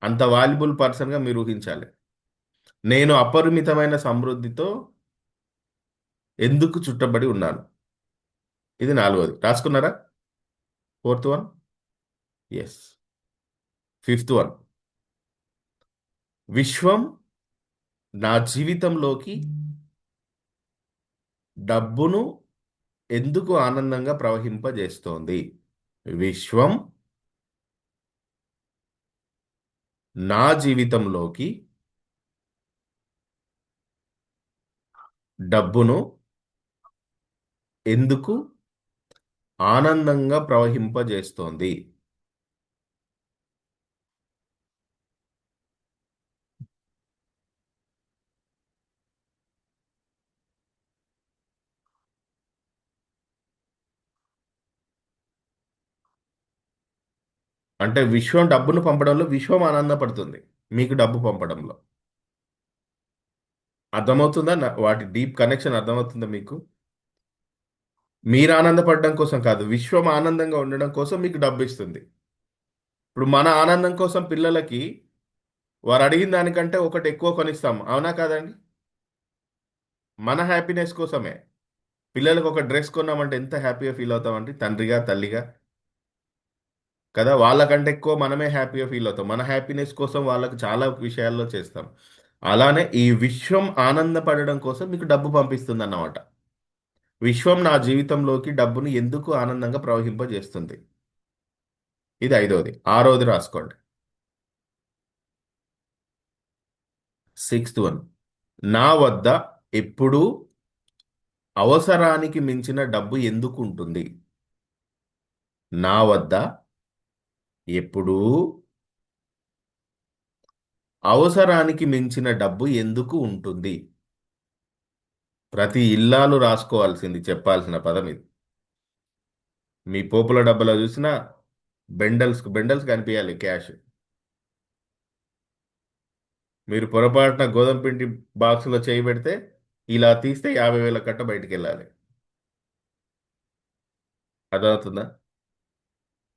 అంత వాల్యుబుల్ పర్సన్గా మీరు ఊహించాలి. నేను అపరిమితమైన సమృద్ధితో ఎందుకు చుట్టబడి ఉన్నాను. ఇది నాలుగోది. రాసుకున్నారా? Fourth one. Yes. Fifth one, విశ్వం నా జీవితంలోకి డబ్బును ఎందుకు ఆనందంగా ప్రవహింపజేస్తోంది. విశ్వం నా జీవితంలోకి డబ్బును ఎందుకు ఆనందంగా ప్రవహింపజేస్తోంది. అంటే విశ్వం డబ్బును పంపడంలో విశ్వం ఆనందపడుతుంది మీకు డబ్బు పంపడంలో. అర్థమవుతుందా? వాటి డీప్ కనెక్షన్ అర్థమవుతుందా మీకు? మీరు ఆనందపడడం కోసం కాదు, విశ్వం ఆనందంగా ఉండడం కోసం మీకు డబ్బు ఇస్తుంది. ఇప్పుడు మన ఆనందం కోసం పిల్లలకి వారు అడిగిన దానికంటే ఒకటి ఎక్కువ కొనిస్తాం, అవునా కాదండి? మన హ్యాపీనెస్ కోసమే. పిల్లలకు ఒక డ్రెస్ కొన్నామంటే ఎంత హ్యాపీగా ఫీల్ అవుతామండి, తండ్రిగా తల్లిగా. కదా, వాళ్ళకంటే ఎక్కువ మనమే హ్యాపీగా ఫీల్ అవుతాం. మన హ్యాపీనెస్ కోసం వాళ్ళకు చాలా విషయాల్లో చేస్తాం. అలానే ఈ విశ్వం ఆనందపడడం కోసం మీకు డబ్బు పంపిస్తుంది అన్నమాట. విశ్వం నా జీవితంలోకి డబ్బును ఎందుకు ఆనందంగా ప్రవహింపజేస్తుంది. ఇది ఐదవది. ఆరోది రాసుకోండి. సిక్స్త్ వన్, నా వద్ద ఎప్పుడూ అవసరానికి మించిన డబ్బు ఎందుకు ఉంటుంది. నా వద్ద ఎప్పుడూ అవసరానికి మించిన డబ్బు ఎందుకు ఉంటుంది. ప్రతి ఇల్లాలు రాసుకోవాల్సింది చెప్పాల్సిన పదం ఇది. మీ పోపుల డబ్బలో చూసినా బెండల్స్ బెండల్స్ కనిపించాలి క్యాష్. మీరు పొరపాటున గోధుమ పిండి బాక్స్లో చేయి పెడితే ఇలా తీస్తే 50,000 కట్ట బయటికి వెళ్ళాలి. అదవుతుందా?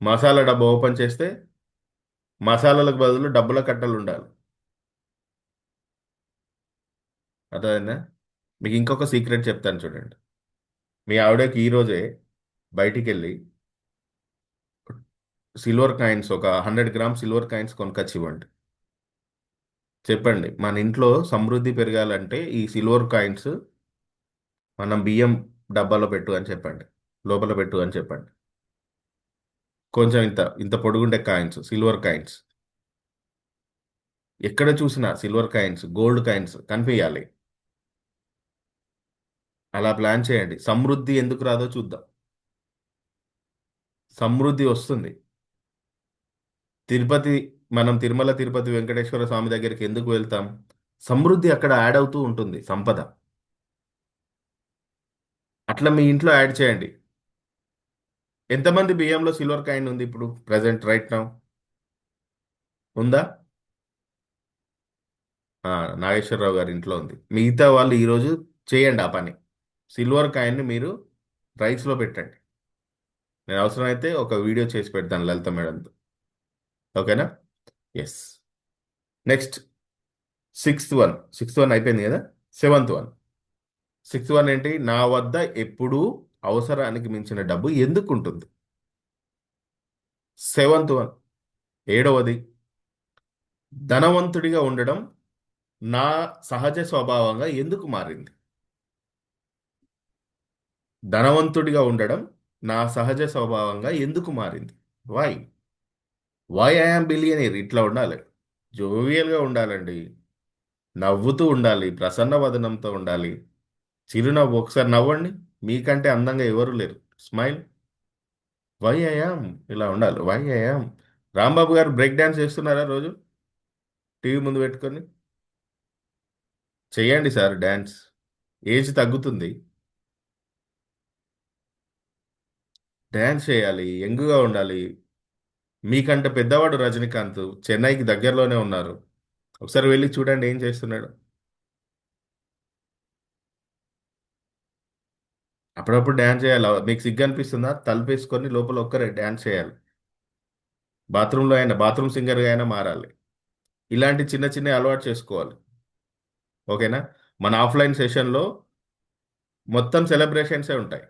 మసాలా డబ్బా ఓపెన్ చేస్తే మసాలాలకు బదులు డబ్బుల కట్టలు ఉండాలి. అర్థమైందా? మీకు ఇంకొక సీక్రెట్ చెప్తాను చూడండి. మీ ఆవిడకి ఈరోజే బయటికి వెళ్ళి సిల్వర్ కాయిన్స్ ఒక 100 గ్రామ్స్ సిల్వర్ కాయిన్స్ కొనుకొచ్చి ఇవ్వండి. చెప్పండి, మన ఇంట్లో సమృద్ధి పెరగాలంటే ఈ సిల్వర్ కాయిన్స్ మనం బియ్యం డబ్బాలో పెట్టు అని చెప్పండి, లోపల పెట్టు అని చెప్పండి. కొంచెం ఇంత ఇంత పొడుగుండే కాయిన్స్, సిల్వర్ కాయిన్స్. ఎక్కడ చూసినా సిల్వర్ కాయిన్స్, గోల్డ్ కాయిన్స్ కనిపించాలి. అలా ప్లాన్ చేయండి. సమృద్ధి ఎందుకు రాదో చూద్దాం. సమృద్ధి వస్తుంది. తిరుపతి, మనం తిరుమల తిరుపతి వెంకటేశ్వర స్వామి దగ్గరికి ఎందుకు వెళ్తాం? సమృద్ధి అక్కడ యాడ్ అవుతూ ఉంటుంది, సంపద. అట్లా మీ ఇంట్లో యాడ్ చేయండి. ఎంతమంది బియ్యంలో సిల్వర్ కాయిన్ ఉంది ఇప్పుడు ప్రజెంట్ రైట్ నౌ? ఉందా? ఆ, నాగేశ్వరరావు గారి ఇంట్లో ఉంది. మిగతా వాళ్ళు ఈరోజు చేయండి ఆ పని. సిల్వర్ కాయిన్ని మీరు రైస్లో పెట్టండి. నేను అవసరమైతే ఒక వీడియో చేసి పెడతాను లలిత మేడంతో. ఓకేనా? ఎస్. నెక్స్ట్, సిక్స్త్ వన్ అయిపోయింది కదా. Seventh one. సిక్స్త్ వన్ ఏంటి? నా వద్ద ఎప్పుడూ అవసరానికి మించిన డబ్బు ఎందుకు ఉంటుంది? Seventh one. ఏడవది, ధనవంతుడిగా ఉండడం నా సహజ స్వభావంగా ఎందుకు మారింది? ధనవంతుడిగా ఉండడం నా సహజ స్వభావంగా ఎందుకు మారింది? వై? Why I am billionaire? ఇట్లా ఉండాలి. జోవియల్గా ఉండాలండి. నవ్వుతూ ఉండాలి. ప్రసన్న వదనంతో ఉండాలి. చిరునవ్వు. ఒకసారి నవ్వండి. మీకంటే అందంగా ఎవరు లేరు. స్మైల్. Why I am. ఇలా ఉండాలి. Why I am. రాంబాబు గారు బ్రేక్ డాన్స్ చేస్తున్నారా రోజు టీవీ ముందు పెట్టుకొని? చెయ్యండి సార్ డాన్స్. ఏజ్ తగ్గుతుంది. డాన్స్ చేయాలి. యంగ్గా ఉండాలి. మీకంటే పెద్దవాడు రజనీకాంత్. చెన్నైకి దగ్గరలోనే ఉన్నారు. ఒకసారి వెళ్ళి చూడండి ఏం చేస్తున్నాడు. అప్పుడప్పుడు డాన్స్ చేయాలి. మీకు సిగ్గు అనిపిస్తుందా? తలుపేసుకొని లోపల ఒక్కరే డాన్స్ చేయాలి. బాత్రూంలో అయినా బాత్రూమ్ సింగర్గా అయినా మారాలి. ఇలాంటి చిన్న చిన్న అలవాటు చేసుకోవాలి. ఓకేనా? మన ఆఫ్లైన్ సెషన్లో మొత్తం సెలబ్రేషన్సే ఉంటాయి.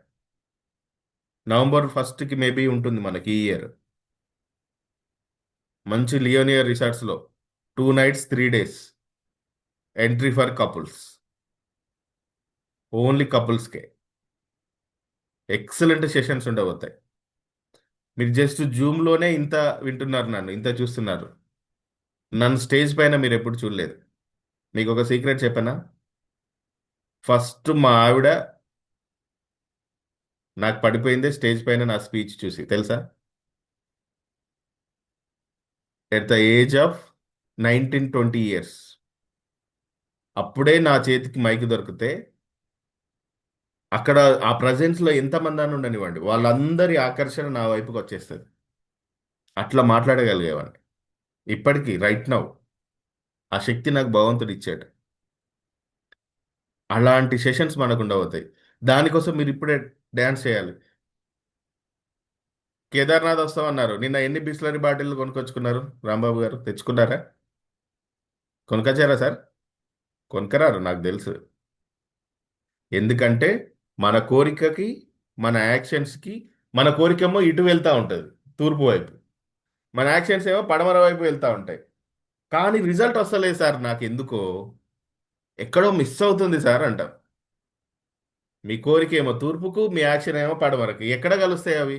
నవంబర్ 1కి మేబీ ఉంటుంది మనకి ఈ ఇయర్. మంచి లియోనియర్ రిసార్ట్స్లో 2 nights 3 days entry for couples. Only కపుల్స్కే ఎక్సలెంట్ సెషన్స్ ఉండబోతాయి. మీరు జస్ట్ జూమ్లోనే ఇంత వింటున్నారు, నన్ను ఇంత చూస్తున్నారు. నన్ను స్టేజ్ పైన మీరు ఎప్పుడు చూడలేదు. మీకు ఒక సీక్రెట్ చెప్పనా? ఫస్ట్ మా ఆవిడ నాకు పడిపోయిందే స్టేజ్ పైన నా స్పీచ్ చూసి, తెలుసా? At the age of 19-20 years. అప్పుడే నా చేతికి మైక్ దొరికితే అక్కడ ఆ ప్రజెన్స్లో ఎంతమంది అని ఉండనివ్వండి, వాళ్ళందరి ఆకర్షణ నా వైపుకి వచ్చేస్తుంది. అట్లా మాట్లాడగలిగేవాడిని. ఇప్పటికీ రైట్ నౌ ఆ శక్తి నాకు భగవంతుడు ఇచ్చాడు. అలాంటి సెషన్స్ మనకు ఉండబోతాయి. దానికోసం మీరు ఇప్పుడే డ్యాన్స్ చేయాలి. కేదార్నాథ్ వస్తామన్నారు. నిన్న ఎన్ని బిస్లరీ బాటిల్ కొనుక్కొచ్చుకున్నారు రాంబాబు గారు? తెచ్చుకున్నారా? కొనుక్కొచ్చారా సార్? కొనుక్కరారు నాకు తెలుసు. ఎందుకంటే మన కోరికకి, మన యాక్షన్స్కి, మన కోరికేమో ఇటు వెళ్తూ ఉంటుంది, తూర్పు వైపు. మన యాక్షన్స్ ఏమో పడమర వైపు వెళ్తూ ఉంటాయి. కానీ రిజల్ట్ వస్తలేదు సార్, నాకు ఎందుకో ఎక్కడో మిస్ అవుతుంది సార్ అంటాం. మీ కోరిక ఏమో తూర్పుకు, మీ యాక్షన్ ఏమో పడమరకు. ఎక్కడ కలుస్తాయి అవి?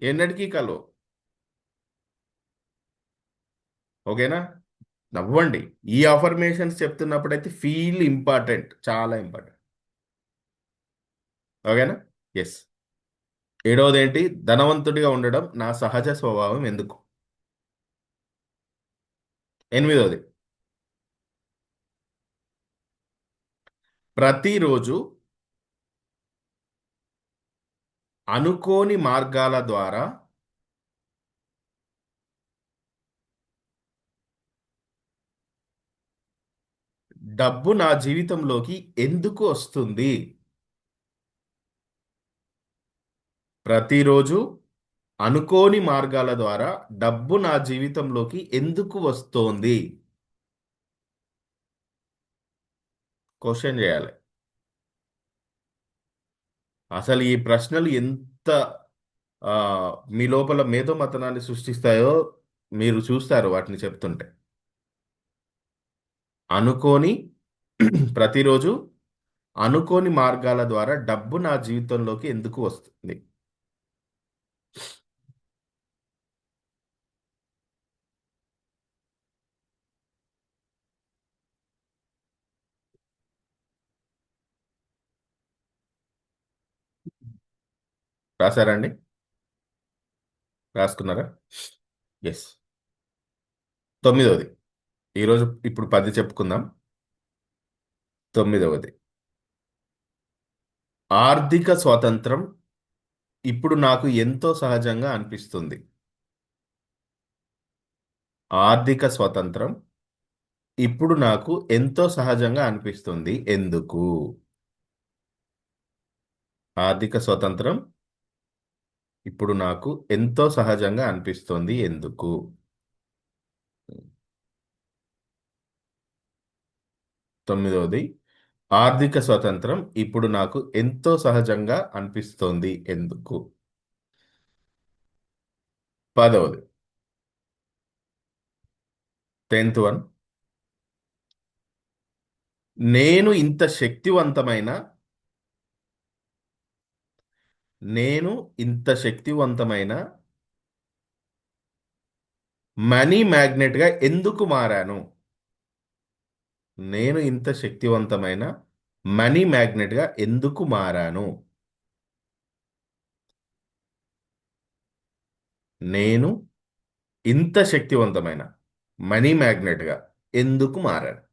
ఎన్నటికీ కలవు. ఓకేనా? నవ్వండి. ఈ అఫర్మేషన్స్ చెప్తున్నప్పుడైతే ఫీల్ ఇంపార్టెంట్, చాలా ఇంపార్టెంట్. ఓకేనా? ఎస్. ఏడవది ఏంటి? ధనవంతుడిగా ఉండడం నా సహజ స్వభావం ఎందుకు? ఎనిమిదవది, ప్రతిరోజు అనుకోని మార్గాల ద్వారా డబ్బు నా జీవితంలోకి ఎందుకు వస్తుంది? ప్రతిరోజు అనుకోని మార్గాల ద్వారా డబ్బు నా జీవితంలోకి ఎందుకు వస్తోంది? క్వశ్చన్ చేయాలి. అసలు ఈ ప్రశ్నలు ఎంత ఆ, మీ లోపల మేధోమథనాన్ని సృష్టిస్తాయో మీరు చూస్తారు వాటిని చెప్తుంటే. అనుకోని ప్రతిరోజు అనుకోని మార్గాల ద్వారా డబ్బు నా జీవితంలోకి ఎందుకు వస్తుంది? రాశారండి? రాసుకున్నారా? ఎస్. తొమ్మిదవది. ఈరోజు ఇప్పుడు 10 చెప్పుకుందాం. తొమ్మిదవది, ఆర్థిక స్వాతంత్రం ఇప్పుడు నాకు ఎంతో సహజంగా అనిపిస్తుంది. ఆర్థిక స్వాతంత్రం ఇప్పుడు నాకు ఎంతో సహజంగా అనిపిస్తుంది. ఎందుకు? ఆర్థిక స్వాతంత్రం ఇప్పుడు నాకు ఎంతో సహజంగా అనిపిస్తుంది. ఎందుకు? తొమ్మిదవది, ఆర్థిక స్వతంత్రం ఇప్పుడు నాకు ఎంతో సహజంగా అనిపిస్తోంది ఎందుకు? పదవది, 10th వన్, నేను ఇంత శక్తివంతమైన నేను ఇంత శక్తివంతమైన మనీ మ్యాగ్నెట్గా ఎందుకు మారాను? నేను ఇంత శక్తివంతమైన మనీ మ్యాగ్నెట్గా ఎందుకు మారాను? నేను ఇంత శక్తివంతమైన మనీ మ్యాగ్నెట్గా ఎందుకు మారాను?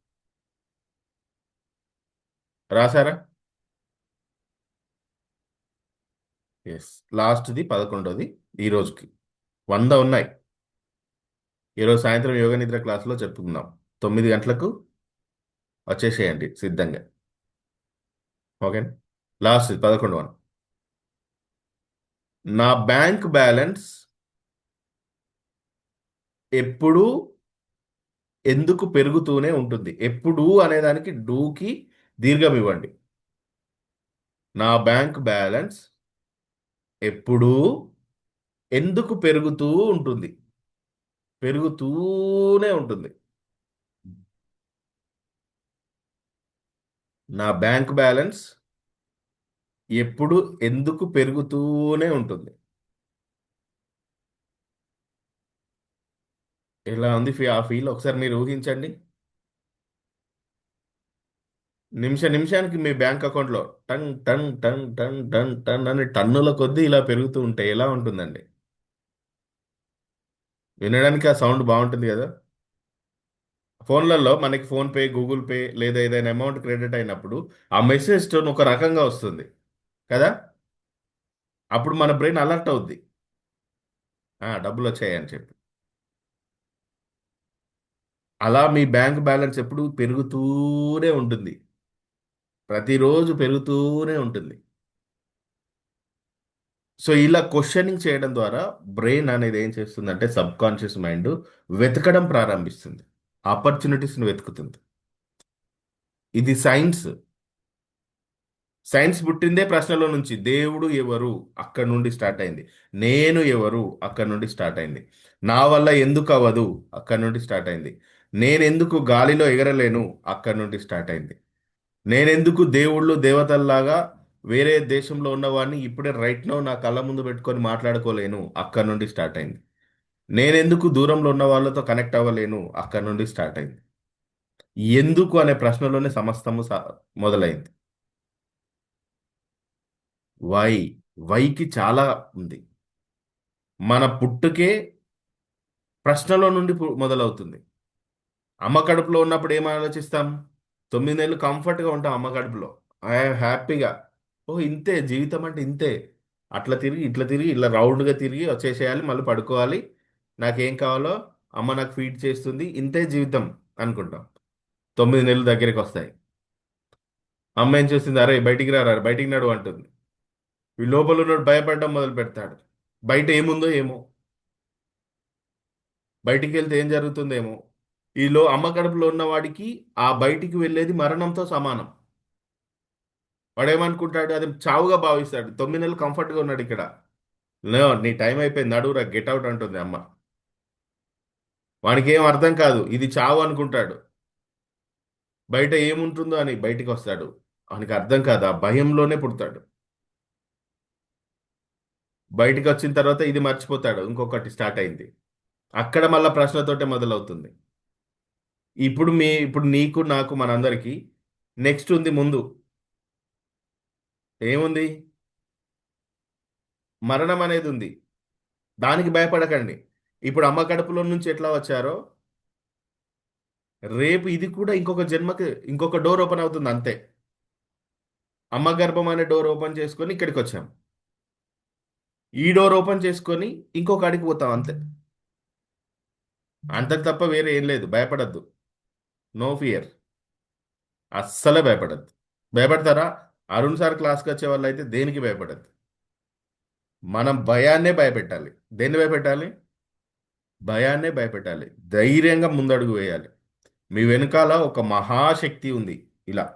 రాసారా? ఎస్. లాస్ట్ది 11వది, ఈ రోజుకి 100 ఉన్నాయి. ఈరోజు సాయంత్రం యోగ నిద్ర క్లాసులో చెప్పుకుందాం. 9 గంటలకు వచ్చేసేయండి సిద్ధంగా. ఓకే. లాస్ట్ 11 వన్, నా బ్యాంక్ బ్యాలెన్స్ ఎప్పుడూ ఎందుకు పెరుగుతూనే ఉంటుంది? ఎప్పుడు అనేదానికి డూకి దీర్ఘం ఇవ్వండి. నా బ్యాంక్ బ్యాలెన్స్ ఎప్పుడూ ఎందుకు పెరుగుతూ ఉంటుంది? పెరుగుతూనే ఉంటుంది. నా బ్యాంక్ బ్యాలెన్స్ ఎప్పుడు ఎందుకు పెరుగుతూనే ఉంటుంది? ఎలా ఉంది ఆ ఫీల్ ఒకసారి మీరు ఊహించండి. నిమిషానికి మీ బ్యాంక్ అకౌంట్లో టన్ టన్ టన్ టన్ టన్ టన్ అని టన్నుల కొద్దీ ఇలా పెరుగుతూ ఉంటే ఎలా ఉంటుందండి? వినడానికి ఆ సౌండ్ బాగుంటుంది కదా. ఫోన్లలో మనకి ఫోన్పే, గూగుల్ పే లేదా ఏదైనా అమౌంట్ క్రెడిట్ అయినప్పుడు ఆ మెసేజ్ టోన్ ఒక రకంగా వస్తుంది కదా. అప్పుడు మన బ్రెయిన్ అలర్ట్ అవుద్ది, డబ్బులు వచ్చాయని చెప్పి. అలా మీ బ్యాంక్ బ్యాలెన్స్ ఎప్పుడు పెరుగుతూనే ఉంటుంది, ప్రతిరోజు పెరుగుతూనే ఉంటుంది. సో ఇలా క్వశ్చనింగ్ చేయడం ద్వారా బ్రెయిన్ అనేది ఏం చేస్తుందంటే సబ్ కాన్షియస్ మైండ్ వెతకడం ప్రారంభిస్తుంది, ఆపర్చునిటీస్ని వెతుకుతుంది. ఇది సైన్స్. సైన్స్ పుట్టిందే ప్రశ్నలో నుంచి. దేవుడు ఎవరు అక్కడ నుండి స్టార్ట్ అయింది. నేను ఎవరు అక్కడ నుండి స్టార్ట్ అయింది. నా వల్ల ఎందుకు అవ్వదు అక్కడ నుండి స్టార్ట్ అయింది. నేను ఎందుకు గాలిలో ఎగరలేను అక్కడ నుండి స్టార్ట్ అయింది. నేనెందుకు దేవుళ్ళు దేవతల్లాగా వేరే దేశంలో ఉన్నవాడిని ఇప్పుడే రైట్ నౌ నా కళ్ళ ముందు పెట్టుకొని మాట్లాడుకోలేను అక్కడ నుండి స్టార్ట్ అయింది. నేనెందుకు దూరంలో ఉన్న వాళ్ళతో కనెక్ట్ అవ్వలేను అక్కడ నుండి స్టార్ట్ అయింది. ఎందుకు అనే ప్రశ్నలోనే సమస్తము మొదలైంది. వై వైకి చాలా ఉంది. మన పుట్టుకే ప్రశ్నలో నుండి మొదలవుతుంది. అమ్మ కడుపులో ఉన్నప్పుడు ఏం ఆలోచిస్తాం? 9 నెలలు కంఫర్ట్గా ఉంటాం అమ్మ కడుపులో, హ్యాపీగా. ఓ ఇంతే జీవితం అంటే ఇంతే, అట్లా తిరిగి ఇట్లా తిరిగి ఇలా రౌండ్గా తిరిగి వచ్చేసేయాలి, మళ్ళీ పడుకోవాలి, నాకేం కావాలో అమ్మ నాకు ఫీడ్ చేస్తుంది, ఇంతే జీవితం అనుకుంటాం. 9 నెలలు దగ్గరికి వస్తాయి. అమ్మ ఏం చేస్తుంది? అరే బయటికి రారా, బయటికి నడు అంటుంది. ఈ లోపల ఉన్నాడు భయపడడం మొదలు పెడతాడు. బయట ఏముందో ఏమో, బయటికి వెళ్తే ఏం జరుగుతుందేమో. అమ్మ కడుపులో ఉన్న వాడికి ఆ బయటికి వెళ్ళేది మరణంతో సమానం. వాడు ఏమనుకుంటాడు? అది చావుగా భావిస్తాడు. 9 నెలలు కంఫర్ట్గా ఉన్నాడు ఇక్కడ. నీ టైం అయిపోయింది, నడువురా గెట్ అవుట్ అంటుంది అమ్మ. వానికి ఏం అర్థం కాదు, ఇది చావు అనుకుంటాడు. బయట ఏముంటుందో అని బయటికి వస్తాడు. వానికి అర్థం కాదు, ఆ భయంలోనే పుడతాడు. బయటికి వచ్చిన తర్వాత ఇది మర్చిపోతాడు, ఇంకొకటి స్టార్ట్ అయింది. అక్కడ మళ్ళా ప్రశ్నతోటే మొదలవుతుంది. ఇప్పుడు నీకు నాకు మనందరికీ నెక్స్ట్ ఉంది ముందు. ఏముంది? మరణం అనేది ఉంది. దానికి భయపడకండి. ఇప్పుడు అమ్మ కడుపులో నుంచి ఎట్లా వచ్చారో రేపు ఇది కూడా ఇంకొక జన్మకి ఇంకొక డోర్ ఓపెన్ అవుతుంది అంతే. అమ్మ గర్భం అనే డోర్ ఓపెన్ చేసుకొని ఇక్కడికి వచ్చాం. ఈ డోర్ ఓపెన్ చేసుకొని ఇంకొక అడిగి పోతాం అంతే. అంతకు తప్ప వేరే ఏం లేదు. భయపడద్దు. No fear. అస్సలే భయపడద్దు. భయపడతారా? అరుణ్ సార్ క్లాస్కి వచ్చే వాళ్ళు అయితే దేనికి భయపడద్దు. మనం భయాన్నే భయపెట్టాలి. దేన్ని భయపెట్టాలి? భయాన్నే భయపెట్టాలి. ధైర్యంగా ముందడుగు వేయాలి. మీ వెనకాల ఒక మహాశక్తి ఉంది. ఇలా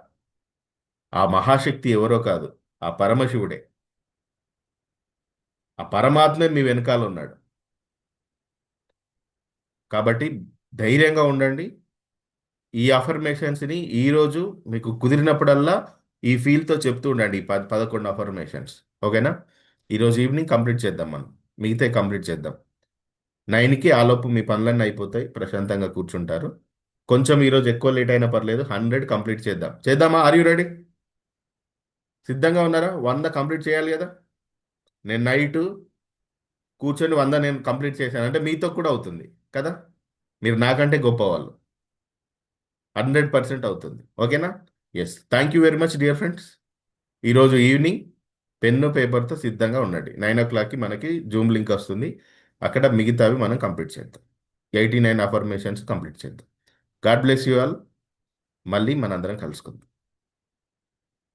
ఆ మహాశక్తి ఎవరో కాదు, ఆ పరమశివుడే. ఆ పరమాత్మే మీ వెనకాల ఉన్నాడు. కాబట్టి ధైర్యంగా ఉండండి. ఈ అఫర్మేషన్స్ని ఈరోజు మీకు కుదిరినప్పుడల్లా ఈ ఫీల్తో చెప్తూ ఉండండి. ఈ 11 అఫర్మేషన్స్. ఓకేనా? ఈరోజు ఈవినింగ్ కంప్లీట్ చేద్దాం మనం. మిగతా కంప్లీట్ చేద్దాం. 9కి ఆలోపు మీ పనులన్నీ అయిపోతాయి. ప్రశాంతంగా కూర్చుంటారు. కొంచెం ఈరోజు ఎక్కువ లేట్ అయినా పర్లేదు. 100 కంప్లీట్ చేద్దాం. చేద్దామా? Are you ready? సిద్ధంగా ఉన్నారా? 100 కంప్లీట్ చేయాలి కదా. నేను నైట్ కూర్చొని 100 నేను కంప్లీట్ చేశాను అంటే మీతో కూడా అవుతుంది కదా. మీరు నాకంటే గొప్పవాళ్ళు. 100% అవుతుంది. ఓకేనా? Yes. Thank you very much dear friends. ఈరోజు ఈవినింగ్ పెన్ను పేపర్తో సిద్ధంగా ఉండండి. 9 o'clockకి మనకి జూమ్ లింక్ వస్తుంది. అక్కడ మిగతావి మనం కంప్లీట్ చేద్దాం. 89 అఫర్మేషన్స్ కంప్లీట్ చేద్దాం. God bless you all. మళ్ళీ మనందరం కలుసుకుందాం.